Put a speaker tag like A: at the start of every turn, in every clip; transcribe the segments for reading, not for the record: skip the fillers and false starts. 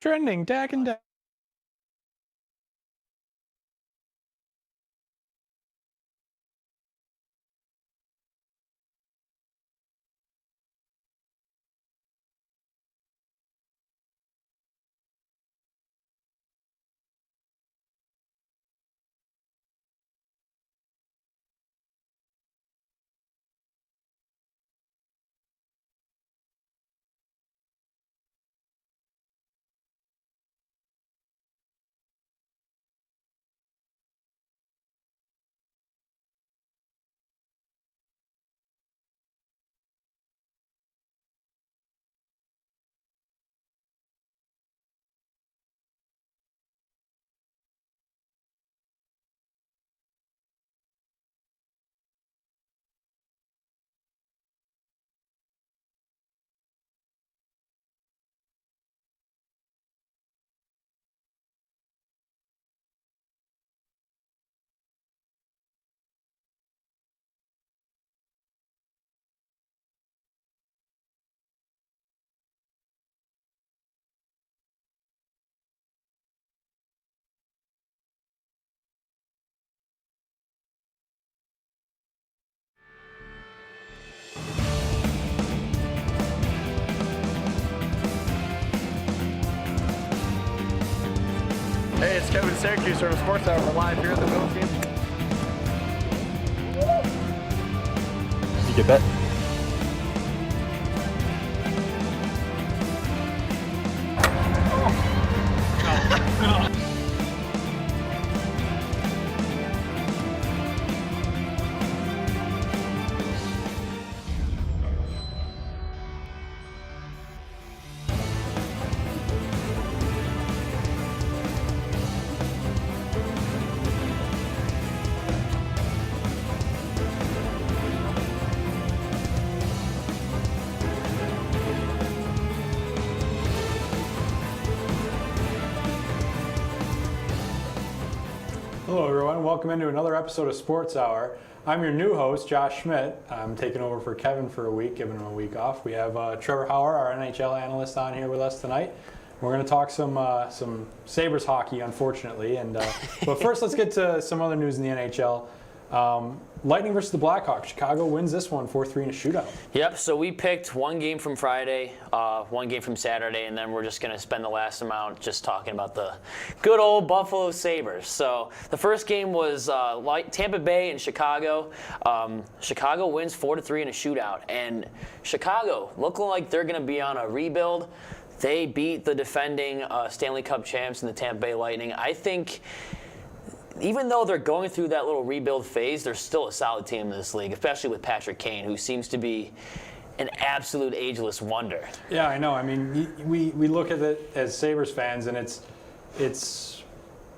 A: Trending, Dak and Dak.
B: Hey, it's Kevin Syracuse from Sports Hour. We're live here at the Bills game.
C: Did you get that?
A: Hello everyone, welcome into another episode of Sports Hour. I'm your new host, Josh Schmidt. I'm taking over for Kevin for a week, giving him a week off. We have Trevor Hauer, our NHL analyst, on here with us tonight. We're going to talk some Sabres hockey, unfortunately. But first, let's get to some other news in the NHL. Lightning versus the Blackhawks. Chicago wins this one 4-3 in a shootout.
D: Yep, so we picked one game from Friday, one game from Saturday, and then we're just going to spend the last amount just talking about the good old Buffalo Sabres. So the first game was Tampa Bay and Chicago. Chicago wins 4-3 in a shootout, and Chicago looking like they're going to be on a rebuild. They beat the defending Stanley Cup champs in the Tampa Bay Lightning. I think even though they're going through that little rebuild phase, they're still a solid team in this league, especially with Patrick Kane, who seems to be an absolute ageless wonder.
A: Yeah, I know. I mean, we look at it as Sabres fans, and it's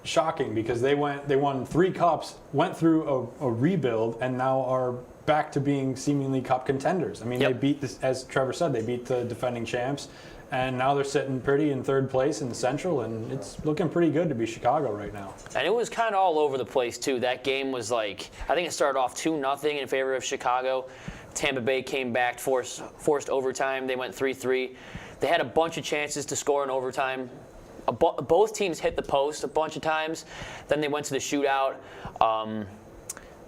A: shocking because they won 3 cups, went through a rebuild, and now are back to being seemingly cup contenders. I mean, They beat this, as Trevor said, they beat the defending champs. And now they're sitting pretty in third place in the Central, and it's looking pretty good to be Chicago right now.
D: And it was kind of all over the place, too. That game was like, I think it started off 2-0 in favor of Chicago. Tampa Bay came back, forced overtime. They went 3-3. They had a bunch of chances to score in overtime. Both teams hit the post a bunch of times. Then they went to the shootout.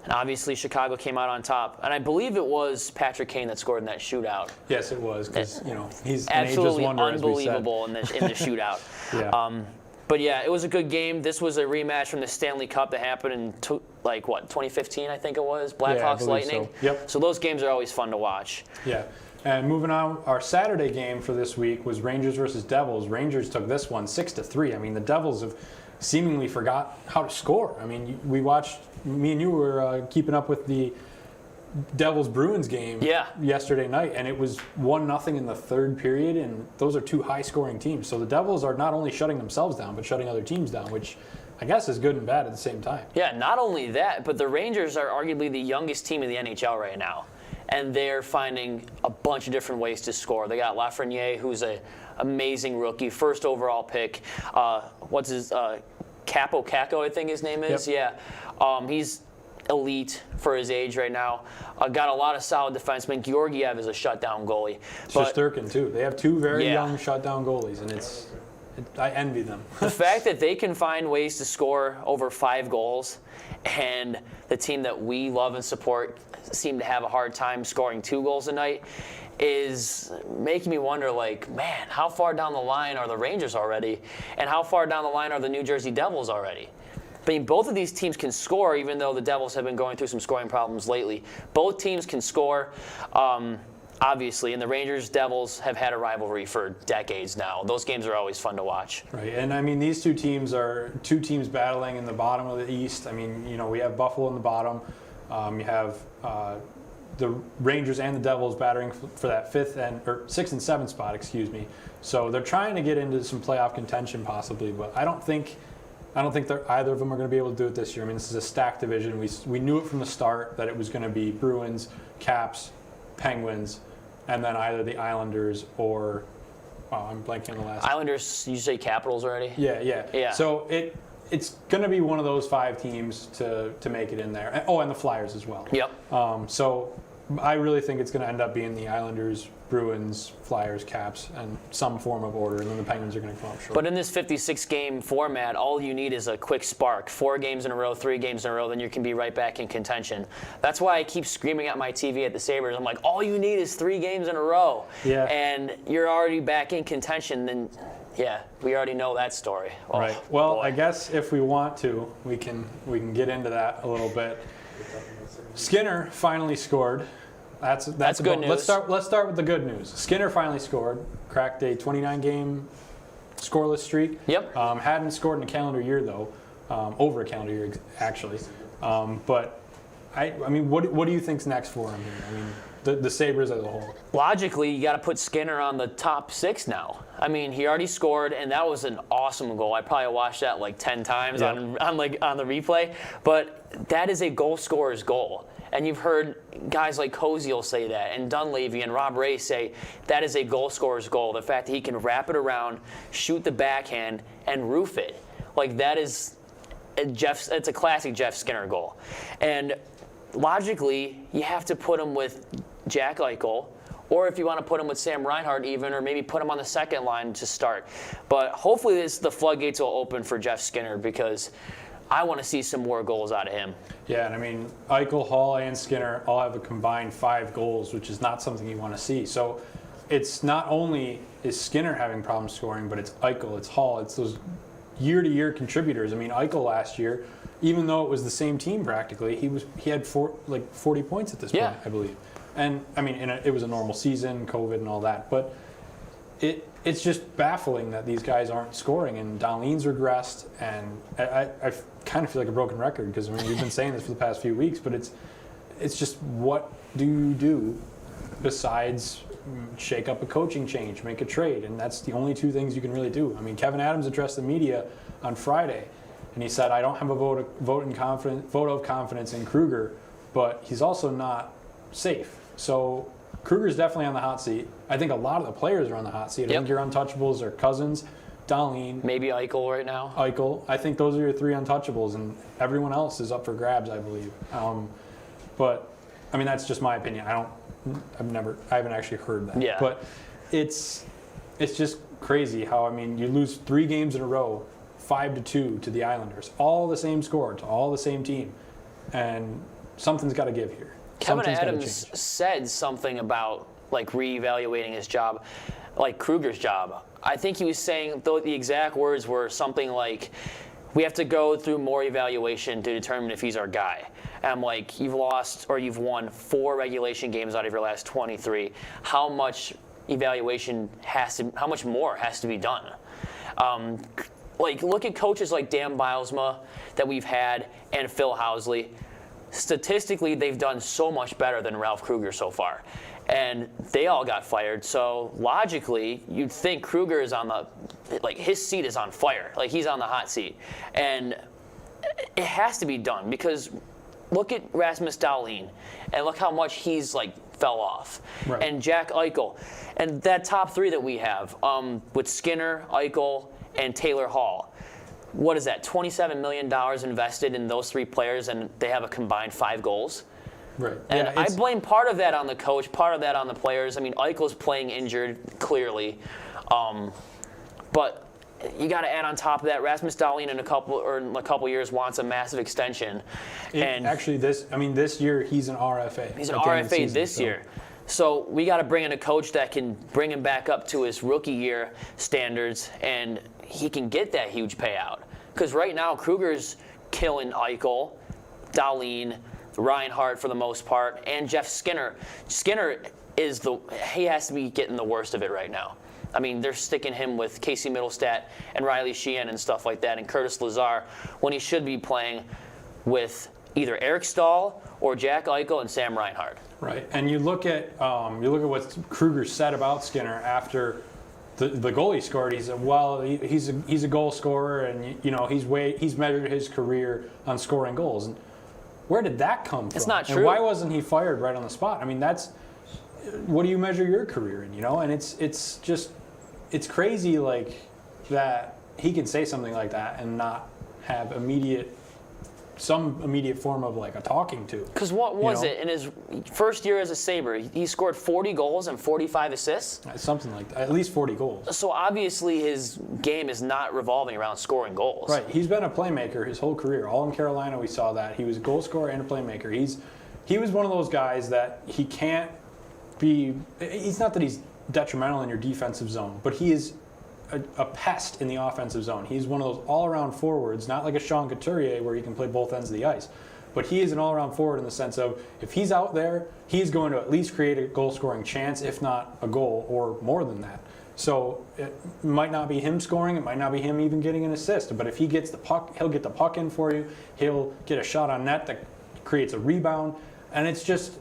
D: And obviously, Chicago came out on top. And I believe it was Patrick Kane that scored in that shootout.
A: Yes, it was, because he's
D: absolutely
A: an ageless wonder,
D: unbelievable in the shootout.
A: Yeah.
D: But yeah, it was a good game. This was a rematch from the Stanley Cup that happened in 2015, I think it was. Blackhawks Lightning.
A: So. Yep.
D: So those games are always fun to watch.
A: Yeah. And moving on, our Saturday game for this week was Rangers versus Devils. Rangers took this one 6-3. I mean, the Devils have seemingly forgot how to score. I mean, we watched. Me and you were keeping up with the Devils-Bruins game yesterday night, and it was 1-0 in the third period, and those are 2 high-scoring teams. So the Devils are not only shutting themselves down, but shutting other teams down, which I guess is good and bad at the same time.
D: Yeah, not only that, but the Rangers are arguably the youngest team in the NHL right now, and they're finding a bunch of different ways to score. They got Lafreniere, who's an amazing rookie, first overall pick. What's his Capo, I think his name is.
A: Yep.
D: Yeah. He's elite for his age right now. Got a lot of solid defensemen. Georgiev is a shutdown goalie.
A: Shesterkin, too. They have 2 very young shutdown goalies, and I envy them.
D: The fact that they can find ways to score over 5 goals, and the team that we love and support seem to have a hard time scoring 2 goals a night is making me wonder, like, man, how far down the line are the Rangers already, and how far down the line are the New Jersey Devils already? I mean, both of these teams can score, even though the Devils have been going through some scoring problems lately. Both teams can score, obviously, and the Rangers-Devils have had a rivalry for decades now. Those games are always fun to watch.
A: Right, and I mean, these two teams are two teams battling in the bottom of the East. I mean, you know, we have Buffalo in the bottom. You have the Rangers and the Devils battering for that 6th and 7th spot, excuse me. So they're trying to get into some playoff contention possibly, but I don't think either of them are going to be able to do it this year. I mean, this is a stacked division. We knew it from the start that it was going to be Bruins, Caps, Penguins, and then either the Islanders or I'm blanking on the last.
D: Islanders, you say Capitals already?
A: Yeah. So it's going to be one of those 5 teams to make it in there. Oh, and the Flyers as well.
D: Yep.
A: So I really think it's going to end up being the Islanders, Bruins, Flyers, Caps, and some form of order, and then the Penguins are going to come up short.
D: But in this 56-game format, all you need is a quick spark. 4 games in a row, 3 games in a row, then you can be right back in contention. That's why I keep screaming at my TV at the Sabres. I'm like, all you need is 3 games in a row.
A: Yeah.
D: And you're already back in contention. Then, yeah, we already know that story. Oh,
A: right. Well,
D: boy.
A: I guess if we want to, we can get into that a little bit. Skinner finally scored. That's
D: good news.
A: Let's start with the good news. Skinner finally scored, cracked a 29-game scoreless streak.
D: Yep.
A: Hadn't scored in a calendar year though, over a calendar year actually. But I mean, what do you think's next for him here? I mean, the Sabres as a whole.
D: Logically, you got to put Skinner on the top 6 now. I mean, he already scored, and that was an awesome goal. I probably watched that like 10 times on the replay. But that is a goal scorer's goal. And you've heard guys like Koziel say that, and Dunleavy and Rob Ray say that is a goal scorer's goal. The fact that he can wrap it around, shoot the backhand, and roof it. Like, that is it's a classic Jeff Skinner goal. And logically, you have to put him with Jack Eichel, or if you want to put him with Sam Reinhart even, or maybe put him on the second line to start. But hopefully the floodgates will open for Jeff Skinner, because I want to see some more goals out of him.
A: Yeah, and I mean, Eichel, Hall, and Skinner all have a combined 5 goals, which is not something you want to see. So it's not only is Skinner having problems scoring, but it's Eichel, it's Hall, it's those year-to-year contributors. I mean, Eichel last year, even though it was the same team practically, he had 40 points at this point, I believe. And I mean, it was a normal season, COVID and all that, but it's just baffling that these guys aren't scoring, and Dahlin's regressed, and I kind of feel like a broken record, because I mean, we've been saying this for the past few weeks, but it's just, what do you do besides shake up a coaching change, make a trade? And that's the only 2 things you can really do. I mean, Kevin Adams addressed the media on Friday, and he said, I don't have a vote of confidence in Kruger, but he's also not safe. So Kruger's definitely on the hot seat. I think a lot of the players are on the hot seat. I think your untouchables are Cousins, Dahlin.
D: Maybe Eichel right now.
A: Eichel. I think those are your 3 untouchables, and everyone else is up for grabs, I believe. But I mean, that's just my opinion. I haven't actually heard that.
D: Yeah.
A: But it's just crazy how, I mean, you lose 3 games in a row, 5-2 to the Islanders, all the same score to all the same team, and something's got to give here.
D: Kevin Adams said something about like reevaluating his job, like Kruger's job. I think he was saying, though the exact words were something like, we have to go through more evaluation to determine if he's our guy. And I'm like, you've won 4 regulation games out of your last 23. How much how much more has to be done? Like, look at coaches like Dan Bylsma that we've had, and Phil Housley. Statistically, they've done so much better than Ralph Kruger so far. And they all got fired. So logically, you'd think Kruger is his seat is on fire. Like, he's on the hot seat. And it has to be done, because look at Rasmus Dahlin, and look how much he's fell off.
A: Right.
D: And Jack Eichel. And that top 3 that we have, with Skinner, Eichel, and Taylor Hall. What is that, $27 million invested in those 3 players, and they have a combined 5 goals?
A: Right.
D: And I blame part of that on the coach, part of that on the players. I mean, Eichel's playing injured, clearly. But you got to add on top of that, Rasmus Dahlin in a couple years wants a massive extension.
A: Actually, this year he's an RFA.
D: He's an RFA this year. So we got to bring in a coach that can bring him back up to his rookie year standards, and he can get that huge payout. Because right now, Kruger's killing Eichel, Dahlin, Reinhart for the most part, and Jeff Skinner. Skinner he has to be getting the worst of it right now. I mean, they're sticking him with Casey Middlestat and Riley Sheehan and stuff like that, and Curtis Lazar, when he should be playing with either Eric Stahl or Jack Eichel and Sam Reinhart.
A: Right, and you look at what Kruger said about Skinner after the goal he scored. He said, "Well, he's a goal scorer, and he's measured his career on scoring goals." And where did that come from?
D: It's not true.
A: And why wasn't he fired right on the spot? I mean, what do you measure your career in? And it's crazy like that he can say something like that and not have some immediate form of like a talking to.
D: Because what was it in his first year as a Sabre? He scored 40 goals and 45 assists?
A: Something like that, at least 40 goals.
D: So obviously his game is not revolving around scoring goals.
A: Right, he's been a playmaker his whole career. All in Carolina we saw that. He was a goal scorer and a playmaker. He was one of those guys that he can't be, it's not that he's detrimental in your defensive zone, but he is a pest in the offensive zone. He's one of those all-around forwards, not like a Sean Couturier where he can play both ends of the ice. But he is an all-around forward in the sense of if he's out there, he's going to at least create a goal-scoring chance, if not a goal or more than that. So it might not be him scoring, it might not be him even getting an assist, but if he gets the puck, he'll get the puck in for you, he'll get a shot on net that creates a rebound, and it's just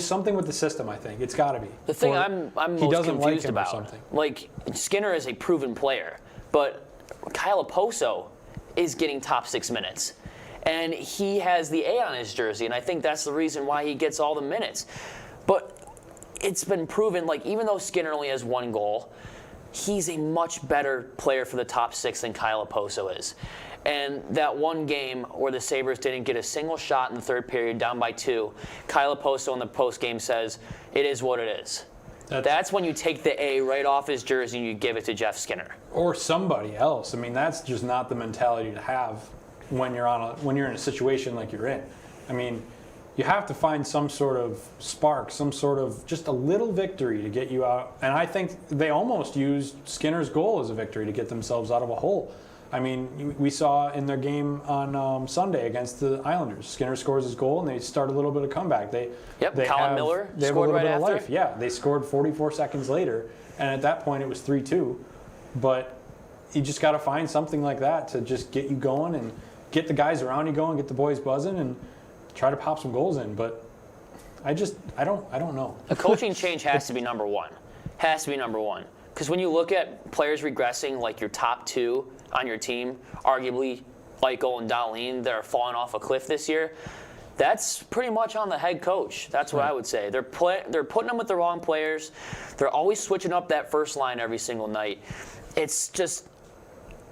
A: something with the system, I think. It's got to be.
D: The thing I'm most confused about, like, Skinner is a proven player, but Kyle Oposo is getting top 6 minutes. And he has the A on his jersey, and I think that's the reason why he gets all the minutes. But it's been proven, like, even though Skinner only has 1 goal, he's a much better player for the top 6 than Kyle Oposo is. And that one game where the Sabres didn't get a single shot in the third period, down by 2, Kyle Oposo in the postgame says, "It is what it is." That's when you take the A right off his jersey and you give it to Jeff Skinner.
A: Or somebody else. I mean, that's just not the mentality to have when you're in a situation like you're in. I mean, you have to find some sort of spark, some sort of just a little victory to get you out. And I think they almost used Skinner's goal as a victory to get themselves out of a hole. I mean, we saw in their game on Sunday against the Islanders, Skinner scores his goal and they start a little bit of comeback.
D: Colin Miller
A: they have
D: scored
A: a little
D: right
A: bit
D: after.
A: of life. Yeah, they scored 44 seconds later, and at that point it was 3-2. But you just got to find something like that to just get you going and get the guys around you going, get the boys buzzing, and try to pop some goals in. But I don't know.
D: A coaching change has to be number one. Has to be number one. Because when you look at players regressing, like your top 2 on your team, arguably Eichel and Dahlin, that are falling off a cliff this year, that's pretty much on the head coach. That's what I would say. They're putting them with the wrong players. They're always switching up that first line every single night. It's just,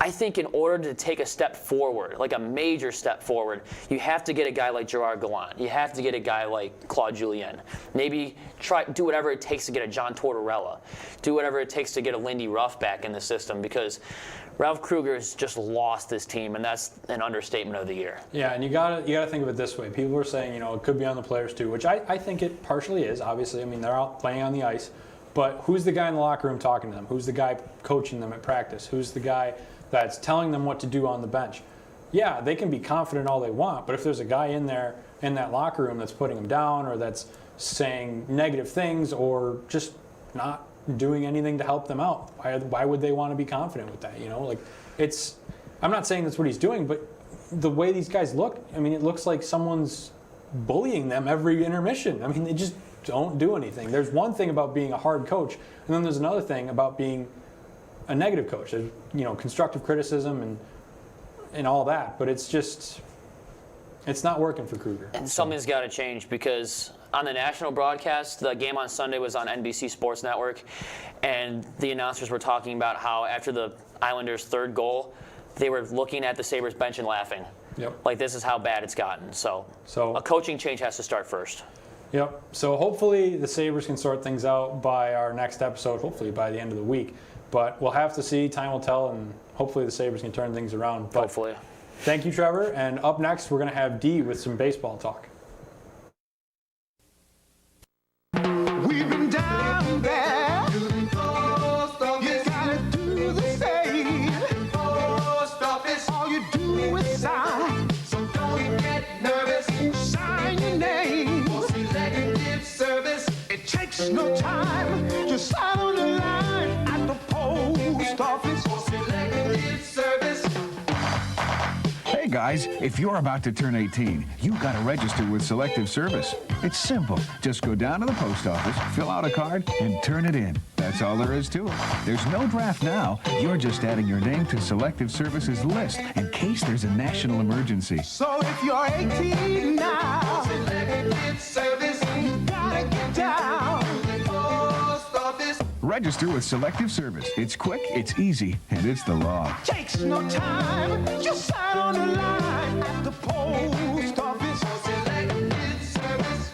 D: I think in order to take a step forward, like a major step forward, you have to get a guy like Gerard Gallant. You have to get a guy like Claude Julien. Maybe do whatever it takes to get a John Tortorella. Do whatever it takes to get a Lindy Ruff back in the system, because Ralph Kruger has just lost this team, and that's an understatement of the year.
A: Yeah, and you gotta think of it this way. People are saying, it could be on the players too, which I think it partially is. Obviously, I mean, they're out playing on the ice, but who's the guy in the locker room talking to them? Who's the guy coaching them at practice? Who's the guy that's telling them what to do on the bench? Yeah, they can be confident all they want, but if there's a guy in there in that locker room that's putting them down, or that's saying negative things, or just not doing anything to help them out, why would they want to be confident with that? I'm not saying that's what he's doing, but the way these guys look, I mean, it looks like someone's bullying them every intermission. I mean, they just don't do anything. There's one thing about being a hard coach, and then there's another thing about being a negative coach. There's, constructive criticism and all that, but it's not working for Kruger.
D: And something's got to change, because on the national broadcast, the game on Sunday was on NBC Sports Network, and the announcers were talking about how after the Islanders' 3rd goal, they were looking at the Sabres bench and laughing.
A: Yep.
D: Like, this is how bad it's gotten. So a coaching change has to start first. Yep.
A: So hopefully the Sabres can sort things out by our next episode, hopefully by the end of the week. But we'll have to see. Time will tell, and hopefully the Sabres can turn things around. But
D: Hopefully.
A: thank you, Trevor. And up next, we're going to have Dee with some baseball talk.
E: We've been down there. You gotta do the same. All you do is sign. So don't get nervous. Sign your name. For selective service. It takes no time. Just sign on the line at the post office. For selective service.
F: Hey guys, if you're about to turn 18, you gotta register with Selective Service. It's simple. Just go down to the post office, fill out a card, and turn it in. That's all there is to it. There's no draft now. You're just adding your name to Selective Service's list in case there's a national emergency.
E: So if you're 18 now, Selective Service, you gotta get down to the post office.
F: Register with Selective Service. It's quick, it's easy, and it's the law.
E: Takes no time. Just sign on the line at the post office. Selective Service.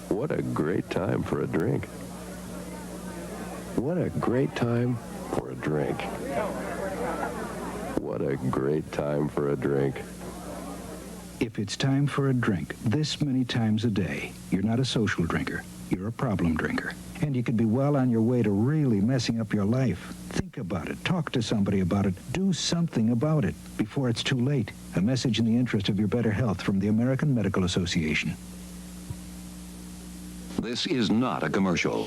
G: What a great time for a drink. What a great time for a drink. What a great time for a drink.
H: If it's time for a drink this many times a day, you're not a social drinker. You're a problem drinker. And you could be well on your way to really messing up your life. Think about it. Talk to somebody about it. Do something about it before it's too late. A message in the interest of your better health from the American Medical Association.
I: This is not a commercial.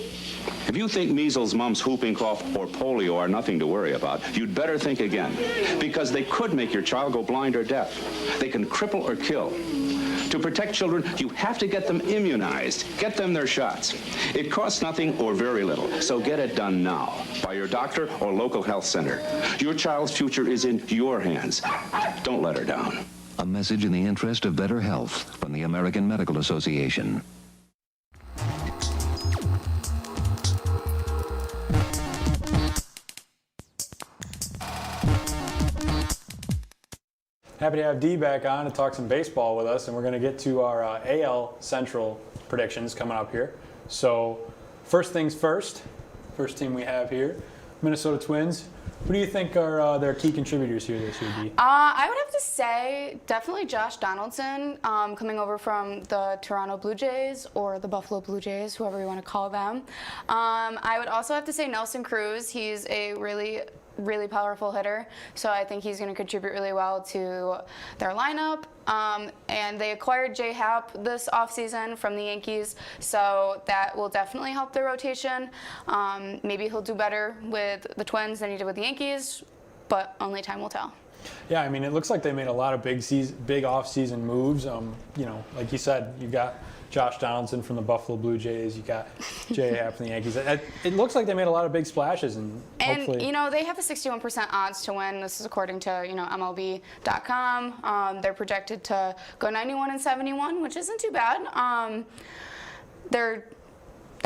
I: If you think measles, mumps, whooping cough, or polio are nothing to worry about, you'd better think again, because they could make your child go blind or deaf. They can cripple or kill. To protect children, you have to get them immunized. Get them their shots. It costs nothing or very little, so get it done now by your doctor or local health center. Your child's future is in your hands. Don't let her down.
J: A message in the interest of better health from the American Medical Association.
A: Happy to have Dee back on to talk some baseball with us, and we're going to get to our AL Central predictions coming up here. So, first things first, first team we have here, Minnesota Twins. Who do you think are their key contributors here this year, Dee?
K: I would have to say definitely Josh Donaldson, coming over from the Toronto Blue Jays or the Buffalo Blue Jays, whoever you want to call them. I would also have to say Nelson Cruz. He's a really powerful hitter, so I think he's going to contribute really well to their lineup. And they acquired J. Happ this offseason from the Yankees, so that will definitely help their rotation. Maybe he'll do better with the Twins than he did with the Yankees, but only time will tell.
A: Yeah, I mean, it looks like they made a lot of big off-season moves. You know, like you said, you got Josh Donaldson from the Buffalo Blue Jays. You got J. Happ from the Yankees. It looks like they made a lot of big splashes, and hopefully,
K: you know, they have a 61% odds to win. This is according to MLB.com. They're projected to go 91-71, which isn't too bad. Their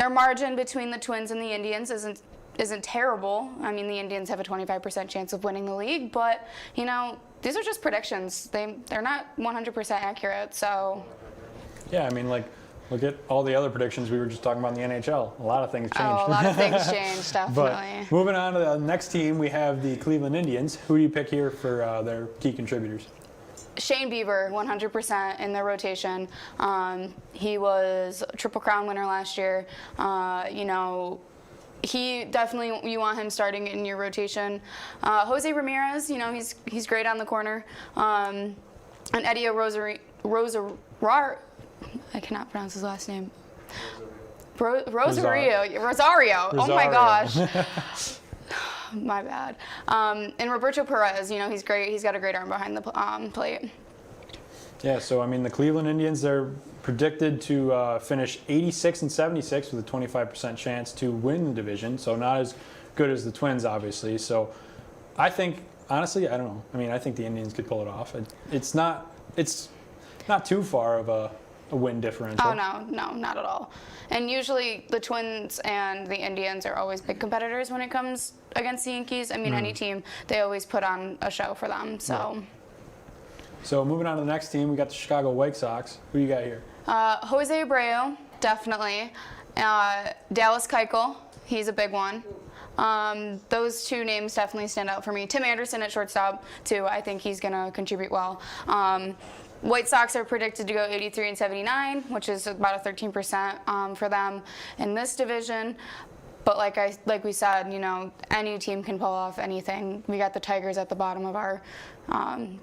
K: margin between the Twins and the Indians isn't terrible. I mean, the Indians have a 25% chance of winning the league, but you know, these are just predictions. They're not 100% accurate, so.
A: Yeah, I mean, like, look at all the other predictions we were just talking about in the NHL. A lot of things changed.
K: Oh, a lot of things changed, definitely.
A: But moving on to the next team, we have the Cleveland Indians. Who do you pick here for their key contributors?
K: Shane Bieber, 100% in their rotation. He was a Triple Crown winner last year. You know, he definitely, you want him starting in your rotation. Jose Ramirez, you know, he's great on the corner. And Eddie Rosario, I cannot pronounce his last name. Rosario. Oh my gosh. My bad. And Roberto Perez, you know, he's great. He's got a great arm behind the plate.
A: Yeah, so I mean, the Cleveland Indians, they're predicted to finish 86-76 with a 25% chance to win the division. So not as good as the Twins, obviously. So I think, honestly, I don't know. I mean, I think the Indians could pull it off. It's not too far of a win differential.
K: Oh, no, not at all. And usually the Twins and the Indians are always big competitors when it comes against the Yankees. I mean, any team, they always put on a show for them. So.
A: Yeah. So moving on to the next team, we got the Chicago White Sox. Who you got here?
K: Jose Abreu, definitely. Dallas Keuchel, he's a big one. Those two names definitely stand out for me. Tim Anderson at shortstop, too. I think he's going to contribute well. White Sox are predicted to go 83 and 79, which is about a 13% for them in this division. But like we said, you know, any team can pull off anything. We got the Tigers at the bottom of our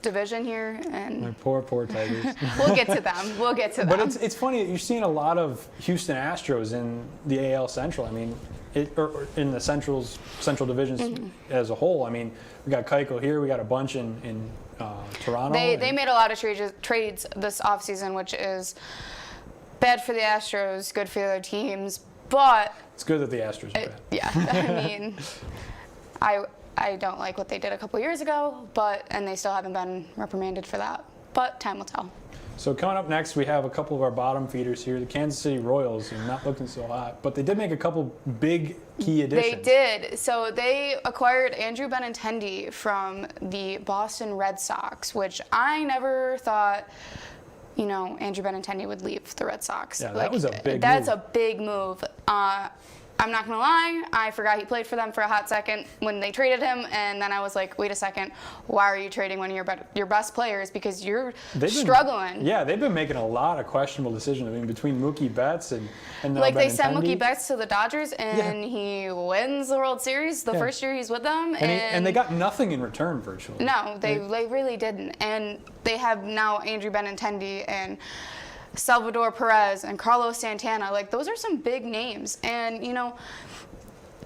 K: division here, and
A: My poor Tigers.
K: we'll get to them. We'll get to them.
A: But it's funny that you're seeing a lot of Houston Astros in the AL Central. I mean, or in the Central Divisions as a whole. I mean, we got Keuchel here. We got a bunch in Toronto.
K: They made a lot of trades this offseason, which is bad for the Astros, good for the other teams. But
A: it's good that the Astros are bad.
K: Yeah, I mean, I don't like what they did a couple years ago, and they still haven't been reprimanded for that. But time will tell.
A: So coming up next, we have a couple of our bottom feeders here. The Kansas City Royals are not looking so hot, but they did make a couple big key additions.
K: They did. So they acquired Andrew Benintendi from the Boston Red Sox, which I never thought, you know, Andrew Benintendi would leave the Red Sox.
A: Yeah, that was a big
K: That's
A: move.
K: a big move. I'm not going to lie, I forgot he played for them for a hot second when they traded him, and then I was like, wait a second, why are you trading one of your best players? Because you're struggling.
A: Yeah, they've been making a lot of questionable decisions. I mean, between Mookie Betts and
K: like they sent
A: Benintendi.
K: Mookie Betts to the Dodgers, and he wins the World Series the first year he's with them.
A: And they got nothing in return, virtually.
K: No, they really didn't. And they have now Andrew Benintendi and Salvador Perez and Carlos Santana. Like, those are some big names. And, you know,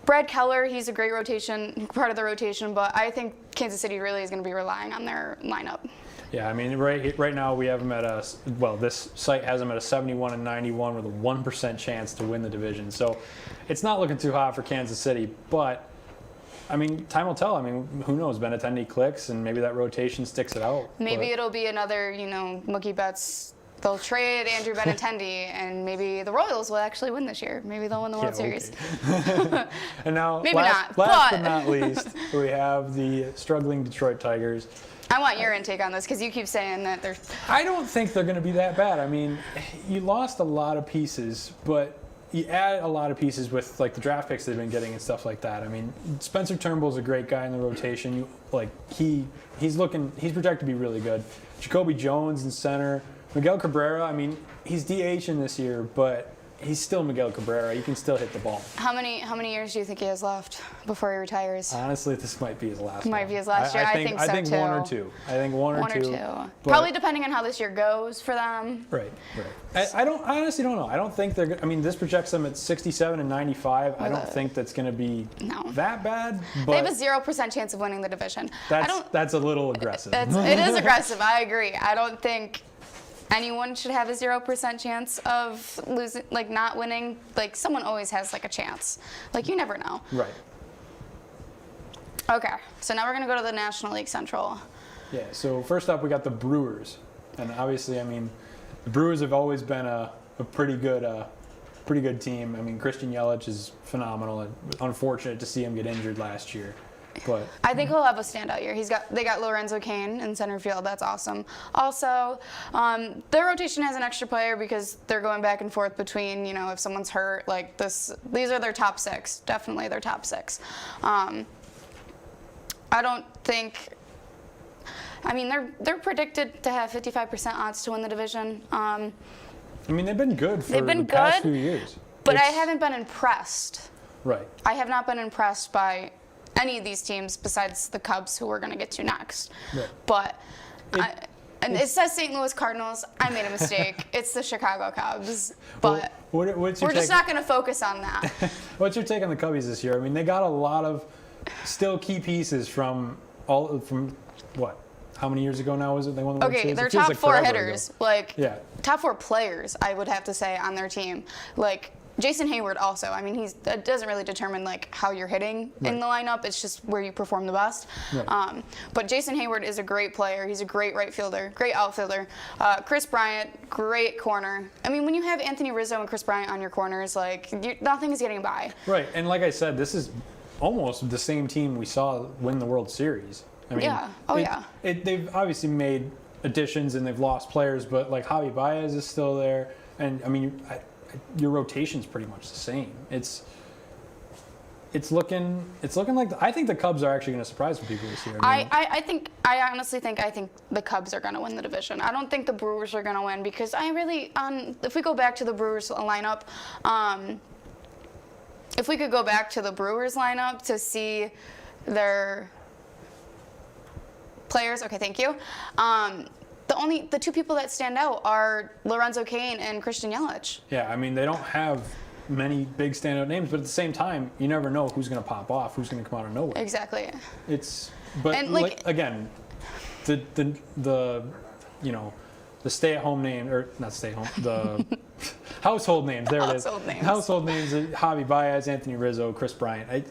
K: Brad Keller, he's a great part of the rotation, but I think Kansas City really is going to be relying on their lineup.
A: Yeah, I mean, right now we have them at this site has them at a 71 and 91 with a 1% chance to win the division. So it's not looking too hot for Kansas City, but I mean, time will tell. I mean, who knows? Benintendi clicks, and maybe that rotation sticks it out.
K: Maybe it'll be another, you know, Mookie Betts. They'll trade Andrew Benintendi, and maybe the Royals will actually win this year. Maybe they'll win the World Series.
A: And now,
K: maybe
A: last
K: but
A: but not least, we have the struggling Detroit Tigers.
K: I want your intake on this, because you keep saying that they're...
A: I don't think they're going to be that bad. I mean, you lost a lot of pieces, but you add a lot of pieces with like the draft picks they've been getting and stuff like that. I mean, Spencer Turnbull's a great guy in the rotation. He's projected to be really good. Jacoby Jones in center. Miguel Cabrera, I mean, he's DHing this year, but he's still Miguel Cabrera. He can still hit the ball.
K: How many years do you think he has left before he retires?
A: Honestly, this might be his last one.
K: Might be his last year. I think so,
A: I think
K: too.
A: one or two. I think one or two.
K: Probably depending on how this year goes for them.
A: Right. I honestly don't know. I don't think they're. I mean, this projects them at 67 and 95. I don't think that's going to be that bad. But
K: they have a 0% chance of winning the division.
A: That's a little aggressive.
K: It is aggressive. I agree. I don't think anyone should have a 0% chance of losing, like not winning. Like, someone always has like a chance. Like, you never know.
A: Right.
K: Okay, so now we're gonna go to the National League Central.
A: Yeah. So first up, we got the Brewers, and obviously, I mean, the Brewers have always been a pretty good team. I mean, Christian Yelich is phenomenal, and unfortunate to see him get injured last year. But
K: I think he'll have a standout year. They got Lorenzo Cain in center field. That's awesome. Also, their rotation has an extra player because they're going back and forth between, you know, if someone's hurt, like this. These are their top six. Definitely their top six. I don't think. I mean, they're predicted to have 55% odds to win the division. I
A: mean, they've been good for the past few years.
K: But I haven't been impressed.
A: Right.
K: I have not been impressed by any of these teams besides the Cubs, who we're going to get to next. Right. But it says St. Louis Cardinals. I made a mistake. It's the Chicago Cubs. But we're just not going to focus on that.
A: What's your take on the Cubbies this year? I mean, they got a lot of still key pieces from what? How many years ago now was it they won the World Series?
K: Their top four hitters, top four players, I would have to say, on their team. Like, Jason Hayward also. I mean, that doesn't really determine like how you're hitting in the lineup. It's just where you perform the best. Right. But Jason Hayward is a great player. He's a great right fielder, great outfielder. Chris Bryant, great corner. I mean, when you have Anthony Rizzo and Chris Bryant on your corners, like nothing is getting by.
A: Right, and like I said, this is almost the same team we saw win the World Series. I mean, they've obviously made additions and they've lost players, but like Javi Baez is still there, and I mean. Your rotation's pretty much the same. it's looking like I think the Cubs are actually going to surprise some people this year. I mean,
K: I honestly think the Cubs are going to win the division. I don't think the Brewers are going to win because if we go back to the Brewers lineup, if we could go back to the Brewers lineup to see their players, okay, thank you. The two people that stand out are Lorenzo Cain and Christian Yelich.
A: Yeah, I mean, they don't have many big standout names, but at the same time, you never know who's going to pop off, who's going to come out of nowhere.
K: Exactly.
A: But again, the stay-at-home name, or not stay-at-home, the household names. There it is. Household names: Javi Baez, Anthony Rizzo, Chris Bryant.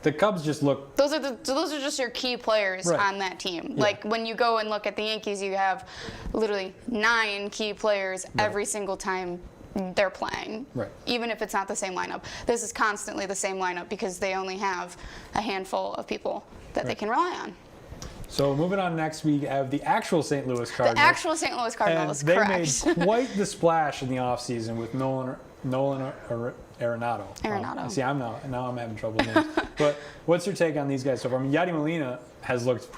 A: The Cubs just look.
K: Those are just your key players on that team. Yeah. Like when you go and look at the Yankees, you have literally 9 key players every single time they're playing. Right. Even if it's not the same lineup. This is constantly the same lineup because they only have a handful of people that they can rely on. So
A: moving on next, we have the actual St. Louis Cardinals.
K: The actual St. Louis Cardinals,
A: and they made quite the splash in the offseason with Nolan Arenado. See, now I'm having trouble with names. But what's your take on these guys so far? I mean, Yadi Molina has looked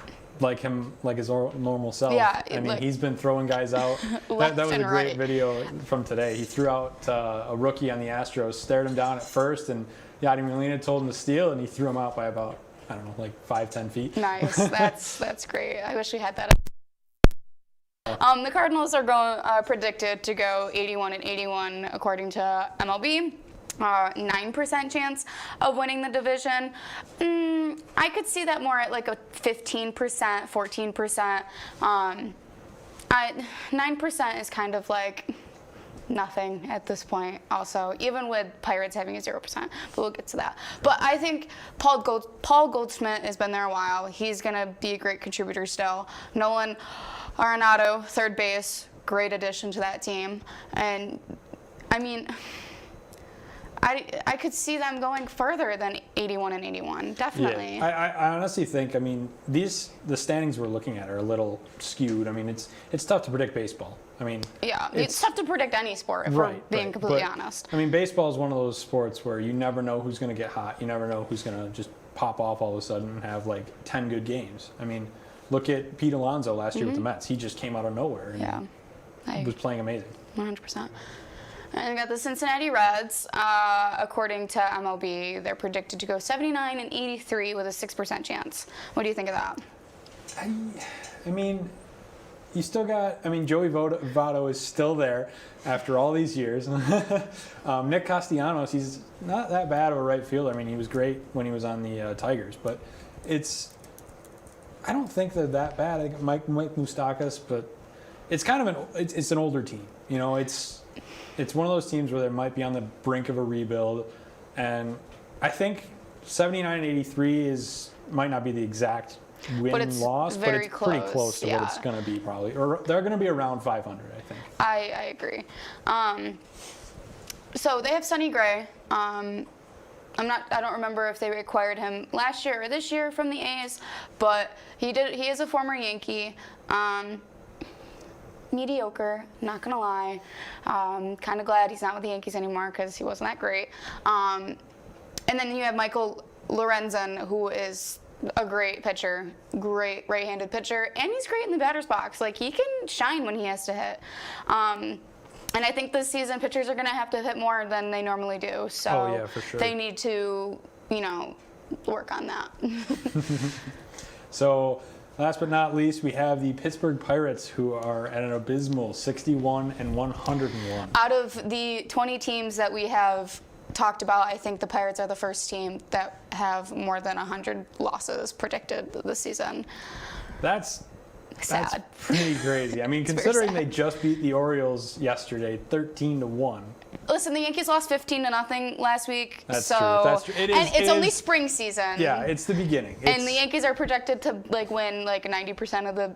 A: like his normal self.
K: Yeah,
A: I mean, he's been throwing guys out. that was a great video from today. He threw out a rookie on the Astros, stared him down at first, and Yadi Molina told him to steal, and he threw him out by about, I don't know, like 5-10 feet.
K: Nice. That's great. I wish we had that. The Cardinals are predicted to go 81-81 according to MLB. 9% chance of winning the division. I could see that more at like a 15%, 14%. 9% is kind of like nothing at this point also, even with Pirates having a 0%, but we'll get to that. But I think Paul Goldschmidt has been there a while. He's going to be a great contributor still. Nolan Arenado, third base, great addition to that team. And I mean, I could see them going further than 81-81, definitely.
A: Yeah, I honestly think, I mean, the standings we're looking at are a little skewed. I mean, it's tough to predict baseball. I mean,
K: yeah, it's tough to predict any sport if we're being completely honest.
A: I mean, baseball is one of those sports where you never know who's going to get hot. You never know who's going to just pop off all of a sudden and have like 10 good games. I mean, look at Pete Alonso last year with the Mets. He just came out of nowhere and was playing amazing.
K: 100%. And we got the Cincinnati Reds. According to MLB, they're predicted to go 79-83 with a 6% chance. What do you think of that?
A: I mean, you still got. I mean, Joey Votto is still there after all these years. Nick Castellanos, he's not that bad of a right fielder. I mean, he was great when he was on the Tigers, but I don't think they're that bad. I think Mike Moustakas, but it's kind of it's an older team. You know, it's one of those teams where they might be on the brink of a rebuild, and I think 79-83 might not be the exact win-loss, but it's pretty close to what it's going to be probably. Or they're going to be around 500, I think.
K: I agree. So they have Sonny Gray. I don't remember if they acquired him last year or this year from the A's, but he is a former Yankee. Mediocre, not gonna lie. Kind of glad he's not with the Yankees anymore because he wasn't that great. And then you have Michael Lorenzen, who is a great pitcher, great right-handed pitcher, and he's great in the batter's box. Like, he can shine when he has to hit. And I think this season pitchers are gonna have to hit more than they normally do. So
A: for sure.
K: They need to, work on that.
A: So. Last but not least, we have the Pittsburgh Pirates, who are at an abysmal 61-101.
K: Out of the 20 teams that we have talked about, I think the Pirates are the first team that have more than 100 losses predicted this season.
A: That's
K: sad.
A: That's pretty crazy. I mean, considering they just beat the Orioles yesterday, 13-1.
K: Listen, the Yankees lost 15-0 last week.
A: That's true.
K: It's only spring season.
A: Yeah, it's the beginning.
K: And the Yankees are projected to win 90% of the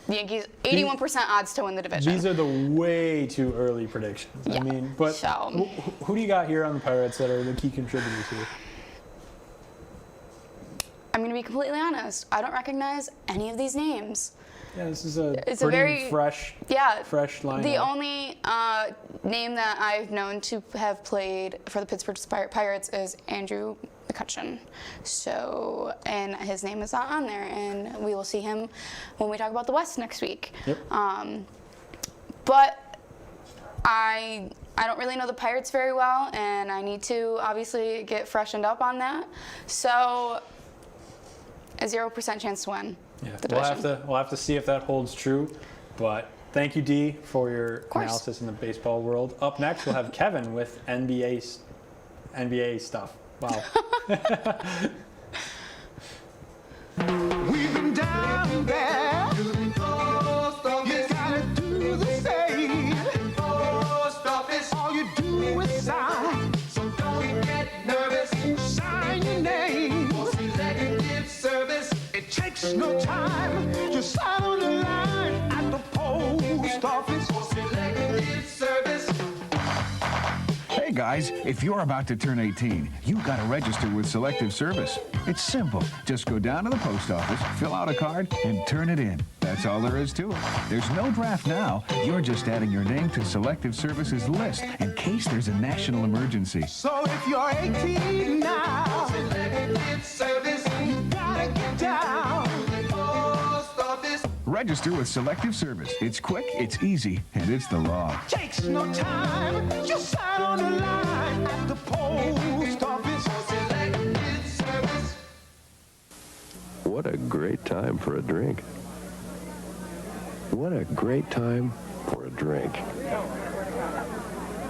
K: Yankees. 81% odds to win the division.
A: These are the way too early predictions.
K: Yeah.
A: I mean, but who do you got here on the Pirates that are the key contributors here?
K: I'm going to be completely honest. I don't recognize any of these names.
A: Yeah, this is a very fresh lineup.
K: The only name that I've known to have played for the Pittsburgh Pirates is Andrew McCutcheon. So, and his name is not on there, and we will see him when we talk about the West next week.
A: Yep.
K: But I don't really know the Pirates very well, and I need to obviously get freshened up on that. So, a 0% chance to win.
A: Yeah,
K: the
A: we'll have to see if that holds true. But thank you, Dee, for your analysis in the baseball world. Up next, we'll have Kevin with NBA stuff. Wow.
E: We've been down there. You gotta do the same. Post office, all you do is sign. So don't get nervous. Sign your name. For selective service, it takes no time. Just sign on the line at the post office. For selective service.
F: Hey guys, if you're about to turn 18, you gotta register with Selective Service. It's simple. Just go down to the post office, fill out a card, and turn it in. That's all there is to it. There's no draft now. You're just adding your name to Selective Service's list in case there's a national emergency.
E: So if you're 18 now, Selective Service, you gotta get down to the post office.
F: Register with Selective Service. It's quick, it's easy, and it's the law.
E: Takes no time. Just sign on the line at the post office. Selective Service.
G: What a great time for a drink. What a great time for a drink.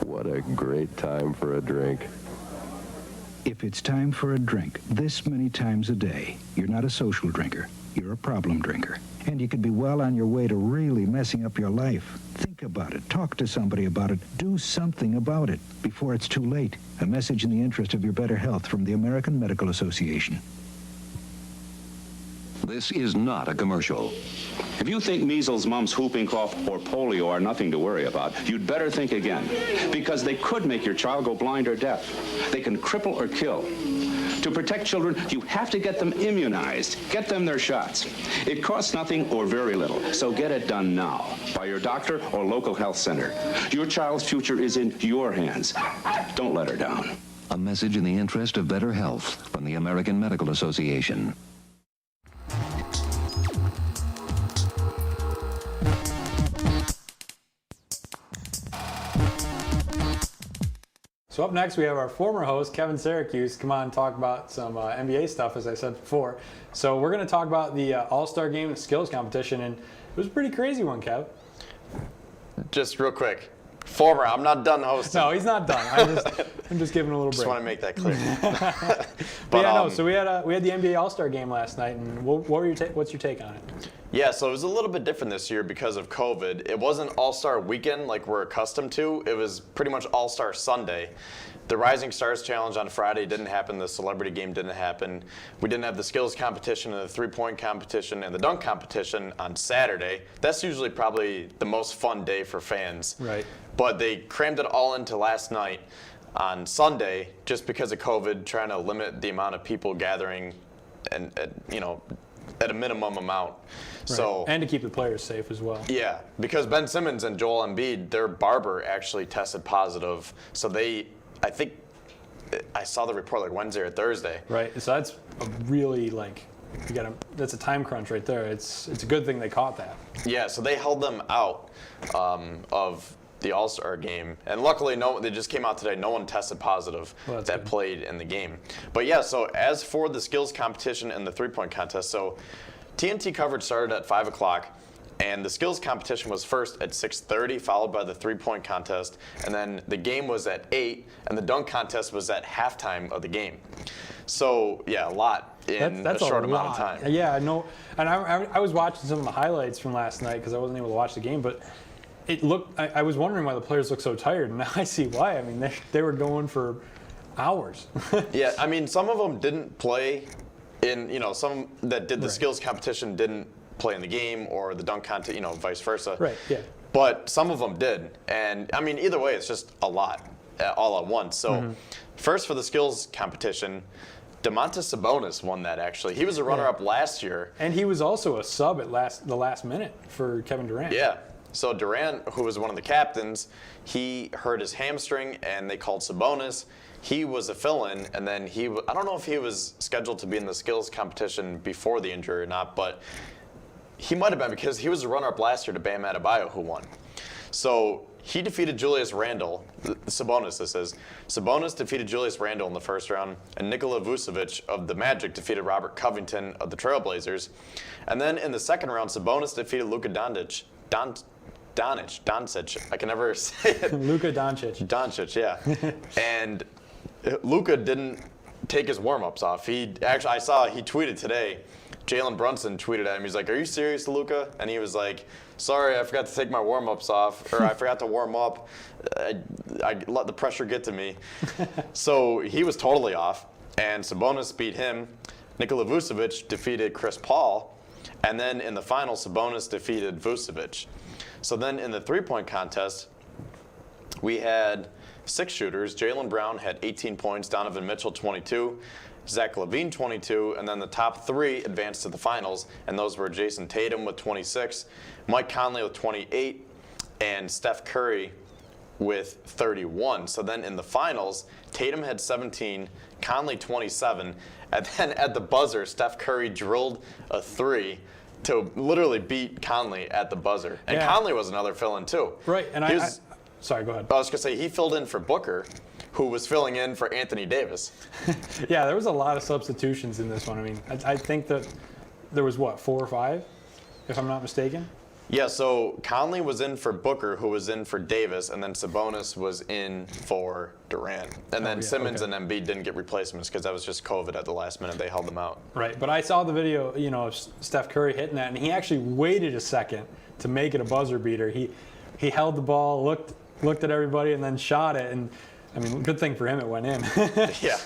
G: What a great time for a drink.
H: If it's time for a drink this many times a day, you're not a social drinker. You're a problem drinker. And you could be well on your way to really messing up your life. Think about it. Talk to somebody about it. Do something about it before it's too late. A message in the interest of your better health from the American Medical Association.
I: This is not a commercial. If you think measles, mumps, whooping cough, or polio are nothing to worry about, you'd better think again, because they could make your child go blind or deaf. They can cripple or kill. To protect children, you have to get them immunized. Get them their shots. It costs nothing or very little, so get it done now by your doctor or local health center. Your child's future is in your hands. Don't let her down.
J: A message in the interest of better health from the American Medical Association.
A: So up next, we have our former host, Kevin Syracuse, come on and talk about some NBA stuff, as I said before. So we're going to talk about the All-Star Game, the skills competition, and it was a pretty crazy one, Kev.
B: Just real quick. Former, I'm not done hosting.
A: No, he's not done. I'm just giving a little break.
B: Just want to make that clear.
A: But yeah, no. So we had the NBA All-Star Game last night, and what's your take on it?
B: Yeah, so it was a little bit different this year because of COVID. It wasn't All-Star Weekend like we're accustomed to. It was pretty much All-Star Sunday. The Rising Stars Challenge on Friday didn't happen. The Celebrity Game didn't happen. We didn't have the skills competition and the three-point competition and the dunk competition on Saturday. That's usually probably the most fun day for fans.
A: Right.
B: But they crammed it all into last night on Sunday just because of COVID, trying to limit the amount of people gathering and at a minimum amount.
A: Right. So, and to keep the players safe as well.
B: Yeah, because Ben Simmons and Joel Embiid, their barber actually tested positive. So I think I saw the report like Wednesday or Thursday.
A: Right. So that's a really that's a time crunch right there. It's a good thing they caught that.
B: Yeah. So they held them out of the All-Star game, and luckily they just came out today. No one tested positive that played in the game. But yeah. So as for the skills competition and the three-point contest, so TNT coverage started at 5 o'clock. And the skills competition was first at 6:30, followed by the three-point contest. And then the game was at 8, and the dunk contest was at halftime of the game. So, yeah, a lot in a short amount of time.
A: Yeah, I know. And I was watching some of the highlights from last night because I wasn't able to watch the game. But it looked. I was wondering why the players looked so tired. And now I see why. I mean, they were going for hours.
B: Yeah, I mean, some of them didn't play some that did the skills competition didn't play in the game, or the dunk contest, vice versa.
A: Right, yeah.
B: But some of them did. And, I mean, either way, it's just a lot all at once. So, first for the skills competition, Domantas Sabonis won that, actually. He was a runner-up last year.
A: And he was also a sub at the last minute for Kevin Durant.
B: Yeah. So Durant, who was one of the captains, he hurt his hamstring, and they called Sabonis. He was a fill-in, and then I don't know if he was scheduled to be in the skills competition before the injury or not, but he might have been because he was the runner-up last year to Bam Adebayo, who won. So he defeated Julius Randle, Sabonis this is. Sabonis defeated Julius Randle in the first round, and Nikola Vucevic of the Magic defeated Robert Covington of the Trailblazers. And then in the second round, Sabonis defeated Luka Doncic. I can never say it.
A: Luka Doncic.
B: Doncic, yeah. And Luka didn't take his warm-ups off. I saw he tweeted today. Jalen Brunson tweeted at him. He's like, "Are you serious, Luka?" And he was like, "Sorry, I forgot to take my warm-ups off, or I forgot to warm up. I let the pressure get to me." So he was totally off. And Sabonis beat him. Nikola Vucevic defeated Chris Paul. And then in the final, Sabonis defeated Vucevic. So then in the three-point contest, we had 6 shooters. Jaylen Brown had 18 points, Donovan Mitchell 22, Zach LaVine 22, and then the top 3 advanced to the finals, and those were Jason Tatum with 26, Mike Conley with 28, and Steph Curry with 31. So then in the finals, Tatum had 17, Conley 27, and then at the buzzer, Steph Curry drilled a 3 to literally beat Conley at the buzzer. And Conley was another fill-in too.
A: Right, and sorry, go ahead.
B: I was going to say, he filled in for Booker, who was filling in for Anthony Davis.
A: Yeah, there was a lot of substitutions in this one. I mean, I think that there was, 4 or 5, if I'm not mistaken?
B: Yeah, so Conley was in for Booker, who was in for Davis, and then Sabonis was in for Durant. And then Simmons and Embiid didn't get replacements because that was just COVID at the last minute. They held them out.
A: Right, but I saw the video, of Steph Curry hitting that, and he actually waited a second to make it a buzzer beater. He held the ball, looked at everybody, and then shot it. And I mean, good thing for him it went in.
B: Yeah.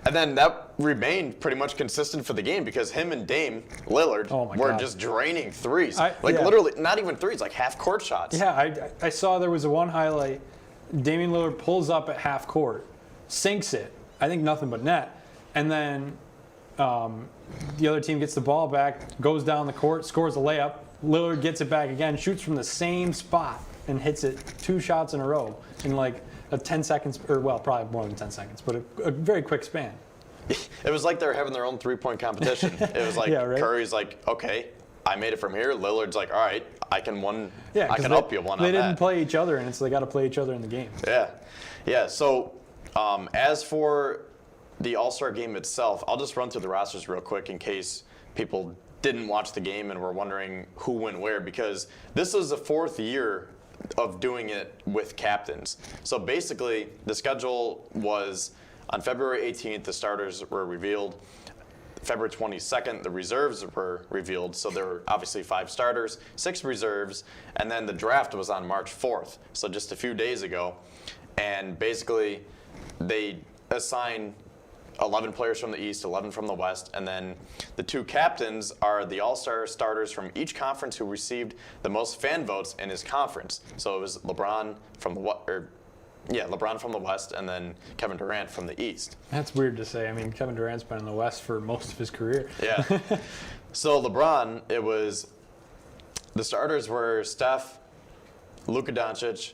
B: And then that remained pretty much consistent for the game because him and Dame Lillard were just draining threes. Literally, not even threes, like half-court shots.
A: Yeah, I saw there was one highlight. Damian Lillard pulls up at half court, sinks it, I think nothing but net. And then the other team gets the ball back, goes down the court, scores a layup. Lillard gets it back again, shoots from the same spot, and hits it 2 shots in a row in like a 10 seconds, or well, probably more than 10 seconds, but a very quick span.
B: It was like they were having their own three-point competition. It was like Curry's like, okay, I made it from here. Lillard's like, all right, I can help you one on that.
A: They didn't play each other, and they got to play each other in the game.
B: Yeah. So as for the All-Star game itself, I'll just run through the rosters real quick in case people didn't watch the game and were wondering who went where, because this is the 4th year of doing it with captains. So basically, the schedule was on February 18th, the starters were revealed. February 22nd, the reserves were revealed. So there were obviously 5 starters, 6 reserves, and then the draft was on March 4th. So just a few days ago. And basically, they assign 11 players from the East, 11 from the West, and then the 2 captains are the all-star starters from each conference who received the most fan votes in his conference. So it was LeBron from the West, and then Kevin Durant from the East.
A: That's weird to say. I mean, Kevin Durant's been in the West for most of his career.
B: Yeah. So LeBron, the starters were Steph, Luka Doncic,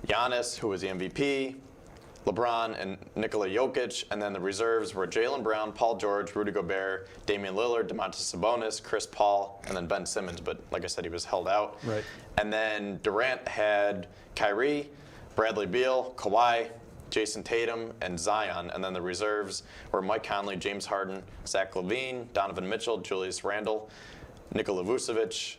B: Giannis, who was the MVP, LeBron and Nikola Jokic, and then the reserves were Jaylen Brown, Paul George, Rudy Gobert, Damian Lillard, Domantas Sabonis, Chris Paul, and then Ben Simmons, but like I said, he was held out.
A: Right.
B: And then Durant had Kyrie, Bradley Beal, Kawhi, Jason Tatum, and Zion, and then the reserves were Mike Conley, James Harden, Zach LaVine, Donovan Mitchell, Julius Randle, Nikola Vucevic,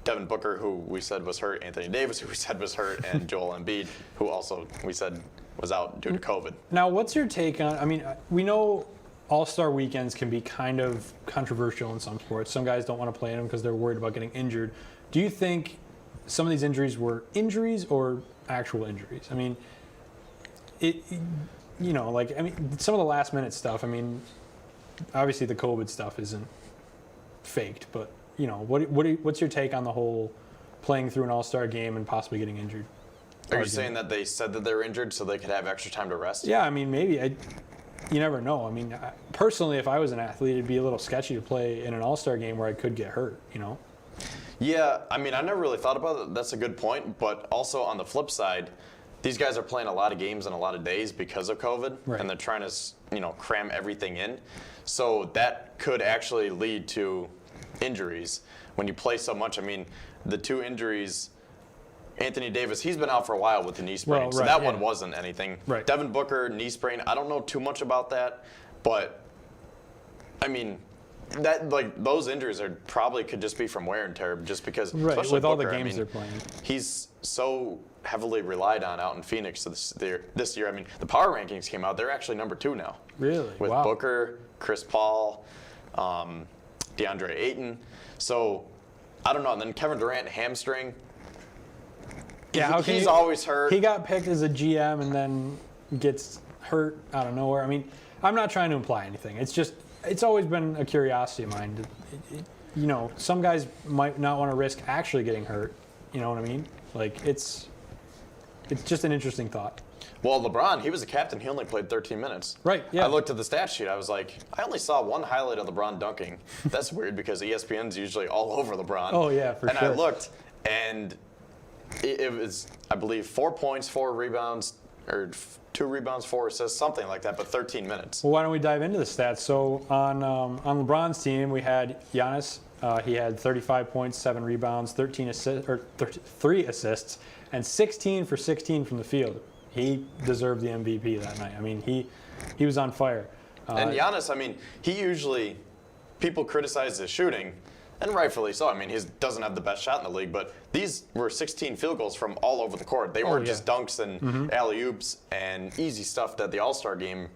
B: Devin Booker, who we said was hurt, Anthony Davis, who we said was hurt, and Joel Embiid, who also we said was out due to COVID.
A: Now, what's your take on, I mean, we know All-Star weekends can be kind of controversial in some sports. Some guys don't want to play in them because they're worried about getting injured. Do you think some of these injuries were injuries or actual injuries? I mean, some of the last-minute stuff, I mean, obviously the COVID stuff isn't faked, but, what's your take on the whole playing through an All-Star game and possibly getting injured?
B: Are you saying that they said that they were injured so they could have extra time to rest?
A: Yeah, I mean, maybe. You never know. I mean, personally, if I was an athlete, it'd be a little sketchy to play in an All-Star game where I could get hurt,
B: Yeah, I mean, I never really thought about it. That's a good point. But also on the flip side, these guys are playing a lot of games in a lot of days because of COVID, and they're trying to, cram everything in. So that could actually lead to injuries when you play so much. I mean, the 2 injuries, Anthony Davis, he's been out for a while with the knee sprain, so that one wasn't anything.
A: Right.
B: Devin Booker, knee sprain, I don't know too much about that, but I mean, those injuries probably could just be from wear and tear, just because especially
A: with all
B: Booker,
A: the games they're playing.
B: He's so heavily relied on out in Phoenix this year. I mean, the power rankings came out; they're actually number 2 now.
A: Really?
B: With Booker, Chris Paul, DeAndre Ayton. So I don't know. And then Kevin Durant, hamstring.
A: Yeah,
B: he's always hurt.
A: He got picked as a GM and then gets hurt out of nowhere. I mean, I'm not trying to imply anything. It's always been a curiosity of mine. Some guys might not want to risk actually getting hurt. You know what I mean? Like, it's just an interesting thought.
B: Well, LeBron, he was a captain. He only played 13 minutes.
A: Right, yeah.
B: I looked at the stat sheet. I was like, I only saw one highlight of LeBron dunking. That's weird because ESPN's usually all over LeBron.
A: Oh, yeah, for sure.
B: And I looked, and it was, I believe, 4 points, 4 rebounds, or 2 rebounds, 4 assists, something like that, but 13 minutes.
A: Well, why don't we dive into the stats? So on LeBron's team, we had Giannis. He had 35 points, 7 rebounds, 3 assists, and 16 for 16 from the field. He deserved the MVP that night. I mean, he was on fire.
B: And Giannis, I mean, people criticize his shooting, and rightfully so. I mean, he doesn't have the best shot in the league, but these were 16 field goals from all over the court. They weren't just dunks and alley-oops and easy stuff that the All-Star game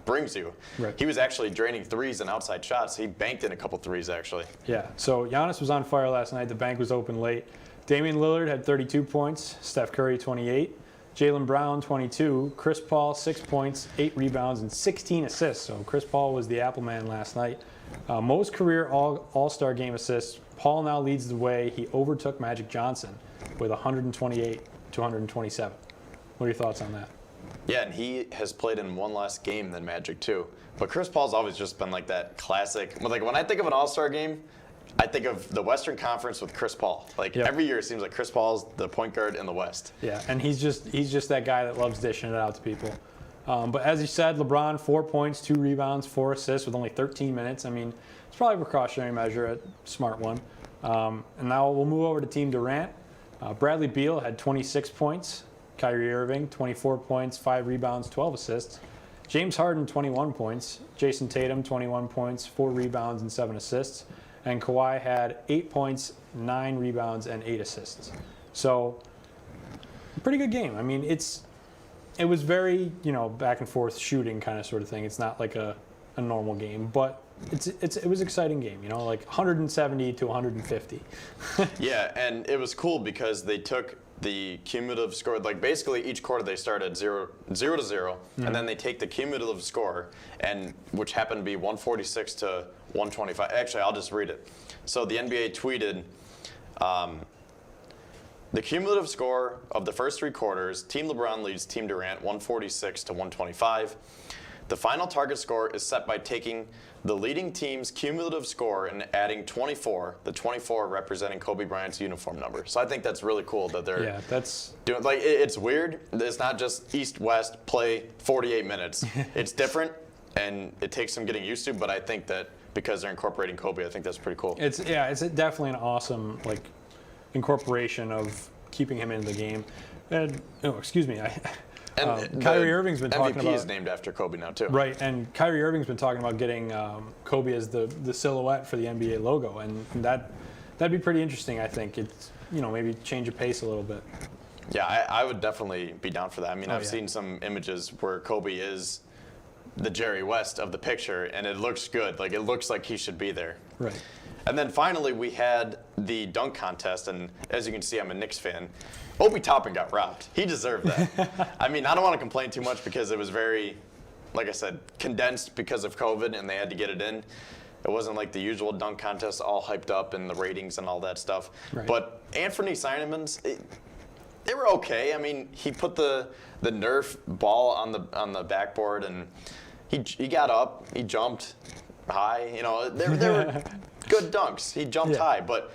B: brings you.
A: Right.
B: He was actually draining threes and outside shots. He banked in a couple threes, actually.
A: Yeah, so Giannis was on fire last night. The bank was open late. Damian Lillard had 32 points, Steph Curry 28, Jaylen Brown 22, Chris Paul 6 points, 8 rebounds, and 16 assists. So Chris Paul was the Apple man last night. Most career All-Star game assists. Paul now leads the way. He overtook Magic Johnson with 128 to 127. What are your thoughts on that?
B: Yeah, and he has played in one less game than Magic, too. But Chris Paul's always just been like that classic. Like, when I think of an All-Star game, I think of the Western Conference with Chris Paul. Like, every year it seems like Chris Paul's the point guard in the West.
A: Yeah, and he's just that guy that loves dishing it out to people. But as you said, LeBron, 4 points, 2 rebounds, 4 assists with only 13 minutes. I mean, it's probably a precautionary measure, a smart one. And now we'll move over to Team Durant. Bradley Beal had 26 points. Kyrie Irving, 24 points, 5 rebounds, 12 assists. James Harden, 21 points. Jason Tatum, 21 points, 4 rebounds, and 7 assists. And Kawhi had 8 points, 9 rebounds, and 8 assists. So, pretty good game. I mean, it was very, back and forth shooting kind of sort of thing. It's not like a normal game, but it was an exciting game, like 170 to 150.
B: Yeah, and it was cool because they took the cumulative score, like basically each quarter they start at 0 to 0, and then they take the cumulative score, and which happened to be 146 to 125. Actually, I'll just read it. So the NBA tweeted, the cumulative score of the first 3 quarters, Team LeBron leads Team Durant 146 to 125. The final target score is set by taking the leading team's cumulative score and adding 24, the 24 representing Kobe Bryant's uniform number. So I think that's really cool that they're doing, like, it's weird. It's not just East-West, play 48 minutes. It's different, and it takes some getting used to, but I think that because they're incorporating Kobe, I think that's pretty cool.
A: It's definitely an awesome, incorporation of keeping him into the game. And, Kyrie Irving's been talking about...
B: MVP is named after Kobe now, too.
A: Right, and Kyrie Irving's been talking about getting Kobe as the silhouette for the NBA logo, and that'd be pretty interesting, I think. It's, maybe change of pace a little bit.
B: Yeah, I would definitely be down for that. I mean, I've seen some images where Kobe is the Jerry West of the picture, and it looks good. Like, it looks like he should be there.
A: Right.
B: And then finally, we had the dunk contest, and as you can see, I'm a Knicks fan. Obi Toppin got robbed. He deserved that. I mean, I don't want to complain too much because it was very, like I said, condensed because of COVID, and they had to get it in. It wasn't like the usual dunk contest, all hyped up and the ratings and all that stuff.
A: Right.
B: But Anthony Simons, they were okay. I mean, he put the Nerf ball on the backboard, and he got up, he jumped high. They were good dunks. He jumped high, but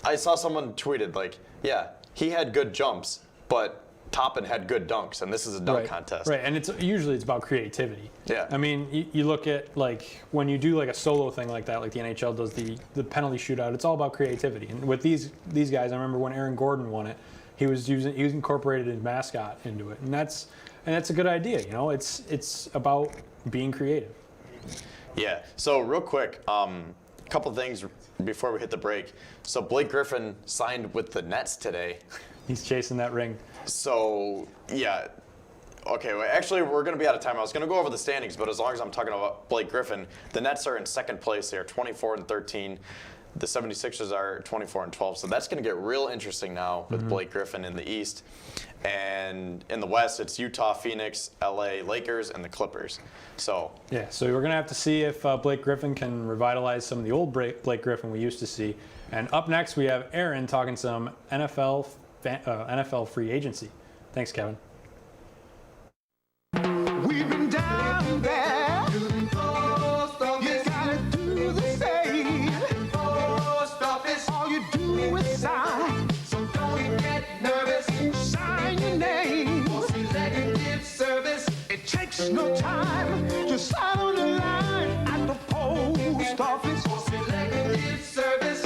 B: I saw someone tweeted like, yeah, he had good jumps, but Toppin had good dunks, and this is a dunk contest.
A: Right, and it's usually about creativity.
B: Yeah.
A: I mean, you look at like when you do like a solo thing like that, like the NHL does the penalty shootout. It's all about creativity. And with these guys, I remember when Aaron Gordon won it, he was incorporated his mascot into it, and that's a good idea. You know, it's about being creative.
B: Yeah. So real quick, couple things before we hit the break. So Blake Griffin signed with the Nets today.
A: He's chasing that ring.
B: So, yeah. Okay, well, actually, we're going to be out of time. I was going to go over the standings, but as long as I'm talking about Blake Griffin, the Nets are in second place. They are 24-13. The 76ers are 24-12. So that's going to get real interesting now with Blake Griffin in the East. And in the West, it's Utah, Phoenix, LA, Lakers, and the Clippers. So
A: yeah, so we're going to have to see if Blake Griffin can revitalize some of the old Blake Griffin we used to see. And up next, we have Aaron talking some NFL free agency. Thanks, Kevin.
E: We've been down there. You gotta do the same. All you do is sign. So don't get nervous. Sign your name. For selective service. It takes no time. Just sign on the line at the post office. For selective service.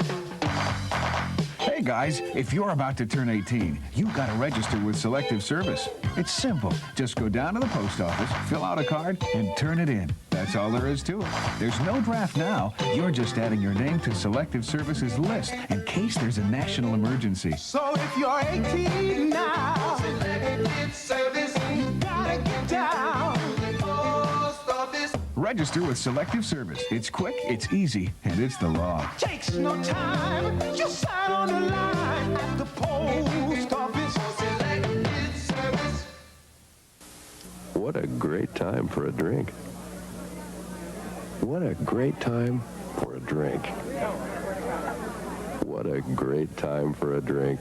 F: Hey guys, if you're about to turn 18, you gotta register with Selective Service. It's simple. Just go down to the post office, fill out a card, and turn it in. That's all there is to it. There's no draft now. You're just adding your name to Selective Service's list in case there's a national emergency.
E: So if you're 18 now, Selective Service, you gotta get down to the post office.
F: Register with Selective Service. It's quick, it's easy, and it's the law.
E: Takes no time. Just sign on the line at the post office. Selective Service.
G: What a great time for a drink. What a great time for a drink. What a great time for a drink.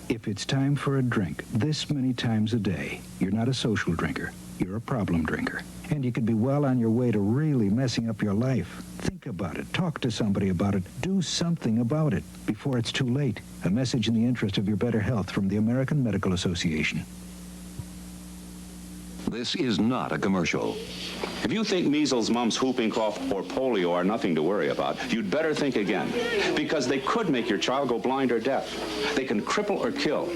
H: If it's time for a drink this many times a day, you're not a social drinker. You're a problem drinker. And you could be well on your way to really messing up your life. Think about it. Talk to somebody about it. Do something about it before it's too late. A message in the interest of your better health from the American Medical Association.
J: This is not a commercial.
I: If you think measles, mumps, whooping cough, or polio are nothing to worry about, you'd better think again. Because they could make your child go blind or deaf. They can cripple or kill.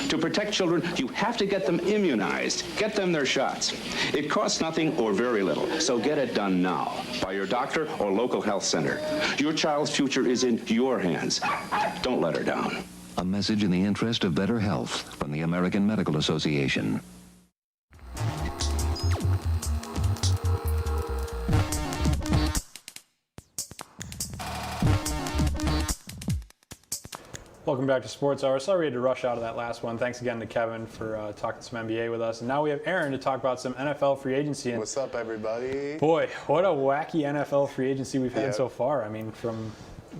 I: To protect children, you have to get them immunized. Get them their shots. It costs nothing or very little, so get it done now by your doctor or local health center. Your child's future is in your hands. Don't let her down.
J: A message in the interest of better health from the American Medical Association.
A: Welcome back to Sports Hour. Sorry we had to rush out of that last one. Thanks again to Kevin for talking some NBA with us. And now we have Aaron to talk about some NFL free agency. And
L: what's up, everybody?
A: Boy, what a wacky NFL free agency we've had so far. I mean,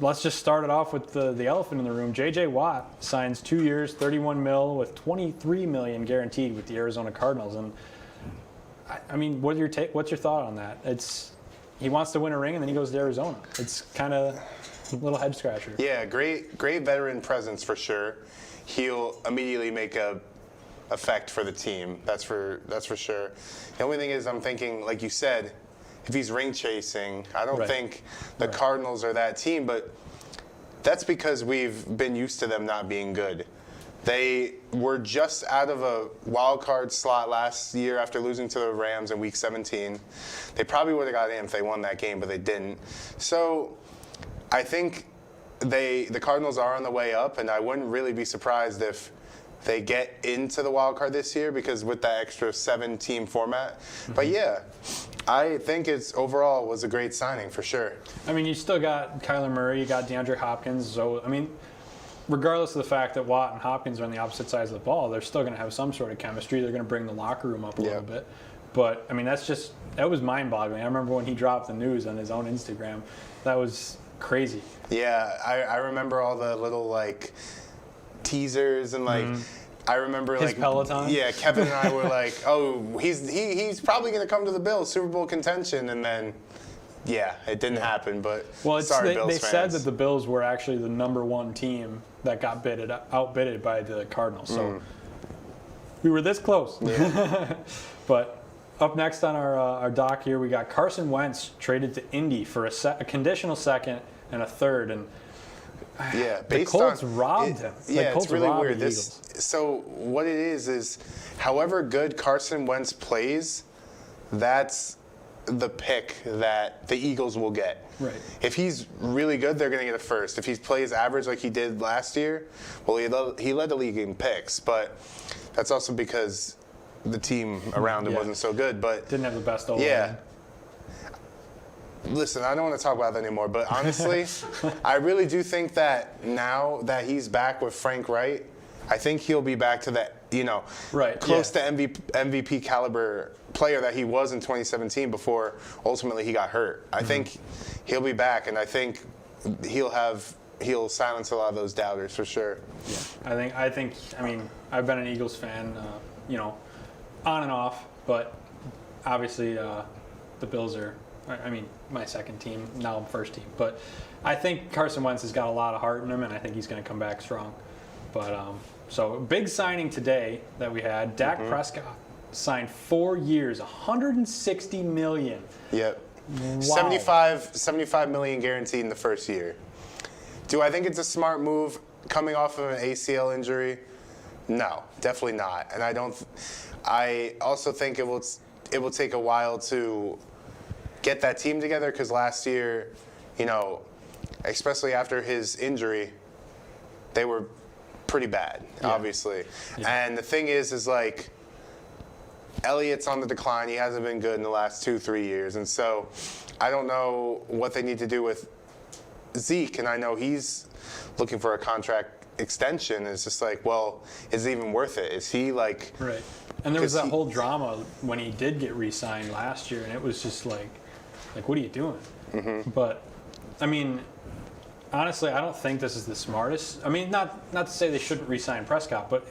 A: let's just start it off with the elephant in the room. J.J. Watt signs 2 years, $31 million with $23 million guaranteed with the Arizona Cardinals. And I mean, what's your thought on that? He wants to win a ring and then he goes to Arizona. It's kind of a little head scratcher.
L: Yeah, great veteran presence for sure. He'll immediately make a effect for the team. That's for sure. The only thing is, I'm thinking, like you said, if he's ring chasing, I don't think the Cardinals are that team. But that's because we've been used to them not being good. They were just out of a wild card slot last year after losing to the Rams in Week 17. They probably would have got in if they won that game, but they didn't. So I think the Cardinals are on the way up, and I wouldn't really be surprised if they get into the wild card this year because with that extra 7-team format. But yeah, I think overall was a great signing for sure.
A: I mean, you still got Kyler Murray, you got DeAndre Hopkins. So, I mean, regardless of the fact that Watt and Hopkins are on the opposite sides of the ball, they're still going to have some sort of chemistry. They're going to bring the locker room up a little bit. But, I mean, that was mind-boggling. I remember when he dropped the news on his own Instagram. That was crazy.
L: Yeah, I remember all the little, teasers and, I remember,
A: his Peloton?
L: Yeah, Kevin and I were like, oh, he's probably going to come to the Bills, Super Bowl contention, and then Yeah, it didn't happen, but
A: well,
L: sorry, Bills
A: they
L: fans.
A: said that the Bills were actually the #1 team that got outbidded by the Cardinals. So we were this close. Yeah. But up next on our doc here, we got Carson Wentz traded to Indy for a conditional second and a third, and
L: yeah,
A: the Colts robbed him.
L: Yeah,
A: Colts
L: it's really
A: robbed
L: weird.
A: the Eagles.
L: So what it is however good Carson Wentz plays, that's the pick that the Eagles will get.
A: Right.
L: If he's really good, they're going to get a first. If he plays average like he did last year, well, he led the league in picks, but that's also because the team around him wasn't so good. But
A: didn't have the best O-line.
L: Yeah. Listen, I don't want to talk about that anymore, but honestly, I really do think that now that he's back with Frank Wright, I think he'll be back to that, close to MVP caliber player that he was in 2017 before ultimately he got hurt. I think he'll be back, and I think he'll silence a lot of those doubters for sure.
A: Yeah, I mean, I've been an Eagles fan, on and off, but obviously the Bills are, my second team, now first team. But I think Carson Wentz has got a lot of heart in him, and I think he's going to come back strong. But so big signing today that we had, Dak Prescott signed 4 years, $160 million.
L: Yep.
A: Wow.
L: 75 million guaranteed in the first year. Do I think it's a smart move coming off of an ACL injury? No, definitely not. And I also think it will take a while to get that team together, because last year, especially after his injury, they were pretty bad, obviously. Yeah. And the thing is like, Elliott's on the decline. He hasn't been good in the last 2-3 years. And so I don't know what they need to do with Zeke. And I know he's looking for a contract extension. It's just like, well, is it even worth it? Is he like...
A: Right. And there was that whole drama when he did get re-signed last year. And it was just like what are you doing? Mm-hmm. But, honestly, I don't think this is the smartest. Not to say they shouldn't re-sign Prescott, but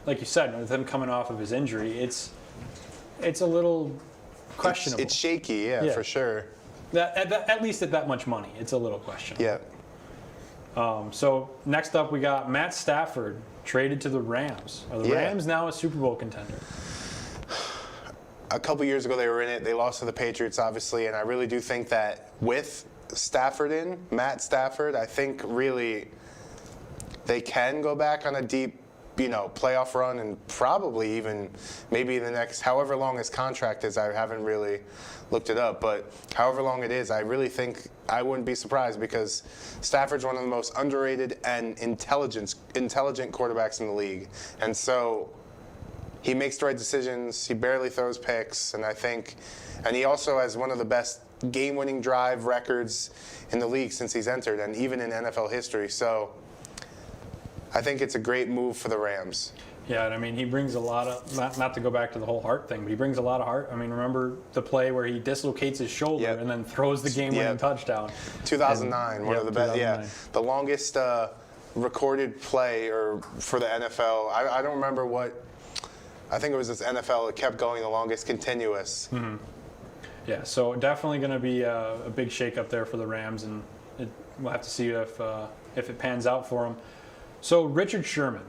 A: like you said, with him coming off of his injury, it's a little questionable.
L: It's shaky, yeah, for sure.
A: At least at that much money, it's a little questionable.
L: Yeah.
A: So next up, we got Matt Stafford traded to the Rams. Are the Rams now a Super Bowl contender?
L: A couple years ago, they were in it. They lost to the Patriots, obviously, and I really do think that with Matt Stafford, I think really they can go back on a deep, playoff run, and probably even maybe the next, however long his contract is. I haven't really looked it up, but however long it is, I really think I wouldn't be surprised, because Stafford's one of the most underrated and intelligent quarterbacks in the league. And so he makes the right decisions. He barely throws picks, and he also has one of the best game-winning drive records in the league since he's entered, and even in NFL history. So I think it's a great move for the Rams.
A: Yeah, and he brings a lot of, not to go back to the whole heart thing, but he brings a lot of heart. Remember the play where he dislocates his shoulder and then throws the game-winning touchdown?
L: 2009, one of the best. The longest recorded play for the NFL. I don't remember what. I think it was this NFL. It kept going the longest continuous.
A: Mm-hmm. Yeah, so definitely going to be a big shake-up there for the Rams, and we'll have to see if it pans out for them. So Richard Sherman.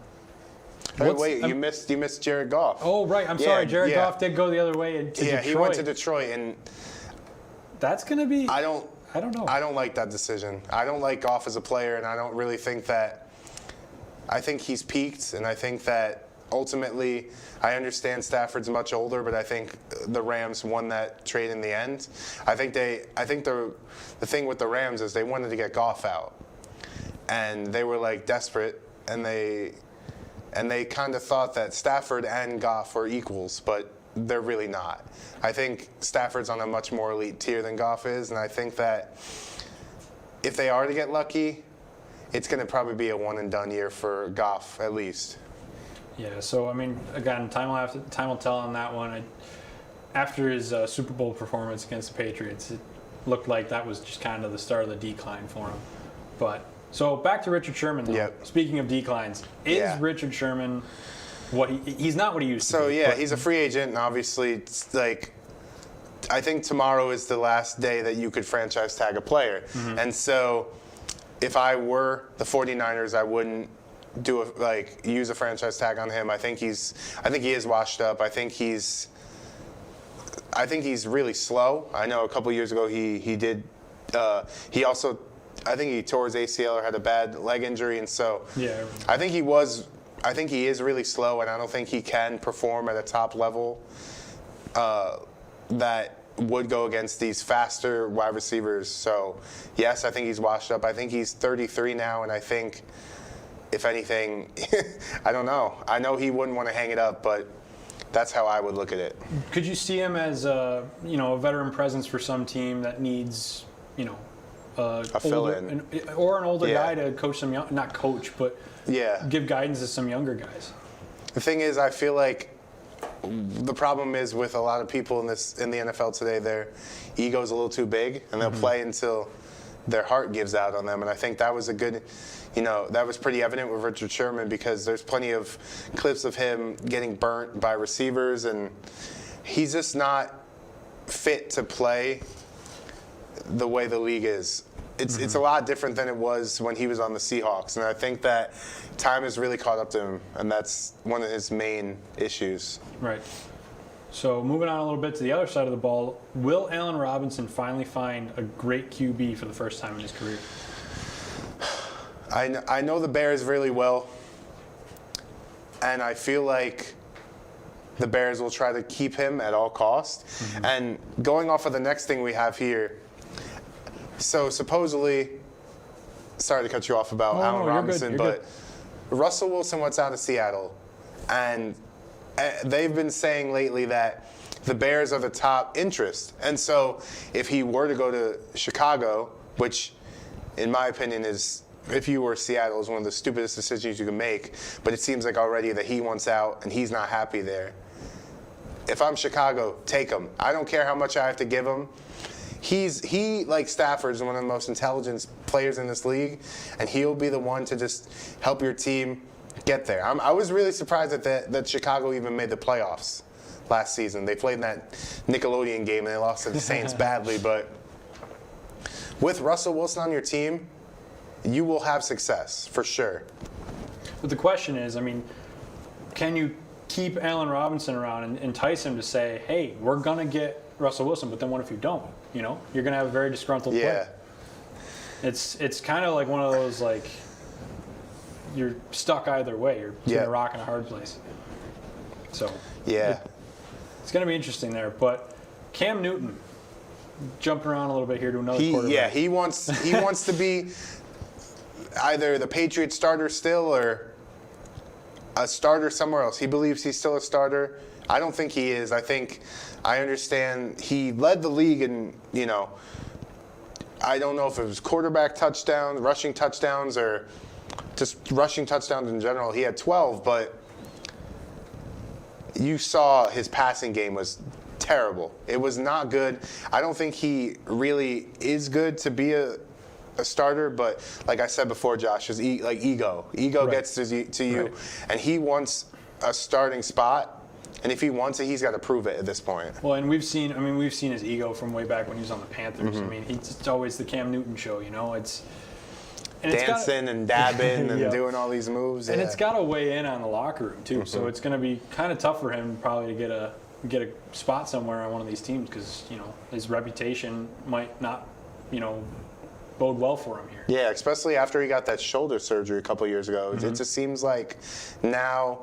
L: Wait, you missed Jared Goff.
A: Oh, right. I'm sorry. Jared Goff did go the other way to Detroit.
L: Yeah, he went to Detroit, and
A: that's going to be. I don't know.
L: I don't like that decision. I don't like Goff as a player, and I don't really think that. I think he's peaked, and I think that ultimately, I understand Stafford's much older, but I think the Rams won that trade in the end. I think the thing with the Rams is they wanted to get Goff out, and they were desperate, and they kind of thought that Stafford and Goff were equals, but they're really not. I think Stafford's on a much more elite tier than Goff is, and I think that if they are to get lucky, it's going to probably be a one-and-done year for Goff at least.
A: Yeah, so again, time will tell on that one. After his Super Bowl performance against the Patriots, it looked like that was just kind of the start of the decline for him. But so back to Richard Sherman. Though.
L: Yep.
A: Speaking of declines, is Richard Sherman he's not what he used to be?
L: So he's a free agent, and obviously it's I think tomorrow is the last day that you could franchise tag a player. And so if I were the 49ers, I wouldn't use a franchise tag on him. I think he is washed up. I think he's really slow. I know a couple years ago he also, I think he tore his ACL or had a bad leg injury, and so I think he is really slow, and I don't think he can perform at a top level that would go against these faster wide receivers. So yes, I think he's washed up. I think he's 33 now, and I think, if anything, I don't know. I know he wouldn't want to hang it up, but that's how I would look at it.
A: Could you see him as a veteran presence for some team that needs, a fill-in or an older guy to coach some not coach, but give guidance to some younger guys?
L: The thing is, I feel like the problem is with a lot of people in the NFL today, their ego's a little too big, and they'll play until their heart gives out on them. And I think that was that was pretty evident with Richard Sherman, because there's plenty of clips of him getting burnt by receivers, and he's just not fit to play the way the league is. It's a lot different than it was when he was on the Seahawks, and I think that time has really caught up to him, and that's one of his main issues.
A: Right. So moving on a little bit to the other side of the ball, will Allen Robinson finally find a great QB for the first time in his career?
L: I know the Bears really well, and I feel like the Bears will try to keep him at all costs. And going off of the next thing we have here, so supposedly, sorry to cut you off about Allen Robinson,
A: you're
L: but
A: good.
L: Russell Wilson wants out of Seattle, and they've been saying lately that the Bears are the top interest. And so if he were to go to Chicago, which in my opinion is, if you were Seattle, is one of the stupidest decisions you can make, but it seems like already that he wants out and he's not happy there. If I'm Chicago, take him. I don't care how much I have to give him. He, like Stafford, is one of the most intelligent players in this league, and he'll be the one to just help your team get there. I was really surprised that Chicago even made the playoffs last season. They played in that Nickelodeon game, and they lost to the Saints badly, but with Russell Wilson on your team, you will have success, for sure.
A: But the question is, can you keep Allen Robinson around and entice him to say, hey, we're going to get Russell Wilson, but then what if you don't? You're going to have a very disgruntled player. It's kind of like one of those, you're stuck either way. You're between a rock and a hard place. So it's going to be interesting there. But Cam Newton, jumping around a little bit here to another quarterback.
L: Yeah, he wants to be either the Patriots starter still or a starter somewhere else. He believes he's still a starter. I don't think he is. I understand he led the league in, I don't know if it was quarterback touchdowns, rushing touchdowns, or just rushing touchdowns in general. He had 12, but you saw his passing game was terrible. It was not good. I don't think he really is good to be a starter, but like I said before, Josh, is ego. Ego gets to you, and he wants a starting spot. And if he wants it, he's got to prove it at this point.
A: Well, and we've seen his ego from way back when he was on the Panthers. It's always the Cam Newton show, It's
L: dancing and dabbing and doing all these moves.
A: And it's got to weigh in on the locker room too. So it's going to be kind of tough for him probably to get a spot somewhere on one of these teams, because his reputation might not bode well for him here.
L: Yeah, especially after he got that shoulder surgery a couple of years ago. It just seems like now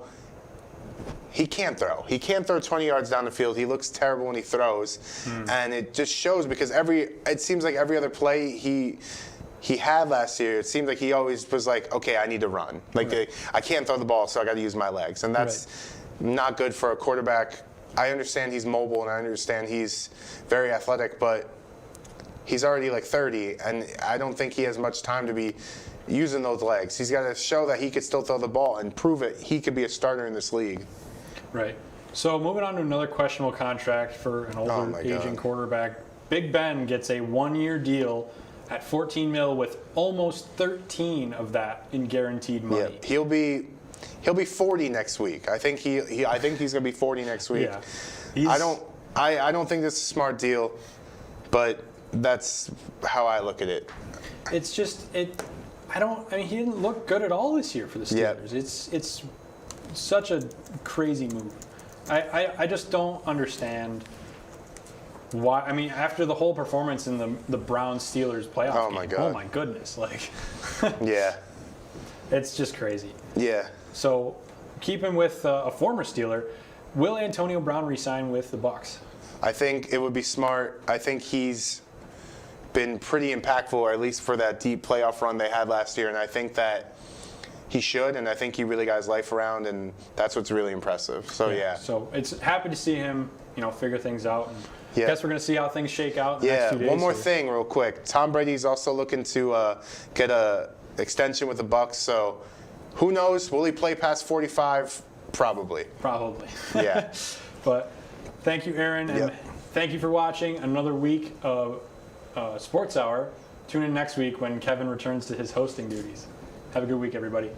L: he can't throw. He can't throw 20 yards down the field. He looks terrible when he throws. And it just shows, because it seems like every other play he had last year, it seems like he always was like, okay, I need to run. I can't throw the ball, so I got to use my legs. And that's not good for a quarterback. I understand he's mobile, and I understand he's very athletic, but he's already 30, and I don't think he has much time to be using those legs. He's got to show that he could still throw the ball and prove it. He could be a starter in this league.
A: Right. So moving on to another questionable contract for an older, aging quarterback. Big Ben gets a 1-year deal at $14 million with almost 13 of that in guaranteed money.
L: Yeah, he'll be 40 next week. I think he's going to be 40 next week.
A: Yeah.
L: I don't think this is a smart deal, but that's how I look at it.
A: It's just he didn't look good at all this year for the Steelers.
L: Yeah.
A: It's such a crazy move. I just don't understand why. I mean, after the whole performance in the Browns-Steelers playoff
L: Oh
A: game,
L: my God.
A: oh my goodness, like
L: Yeah.
A: it's just crazy.
L: Yeah.
A: So, keeping with a former Steeler, will Antonio Brown re-sign with the Bucs?
L: I think it would be smart. I think he's been pretty impactful, or at least for that deep playoff run they had last year, and I think that he should, and I think he really got his life around, and that's what's really impressive. So, yeah.
A: So, it's happy to see him, figure things out. And
L: Yeah.
A: I guess we're going to see how things shake out in the next few days.
L: One more thing real quick. Tom Brady's also looking to get a extension with the Bucs, so who knows? Will he play past 45? Probably.
A: Probably.
L: Yeah.
A: But thank you, Aaron, and thank you for watching another week of Sports Hour. Tune in next week when Kevin returns to his hosting duties. Have a good week, everybody.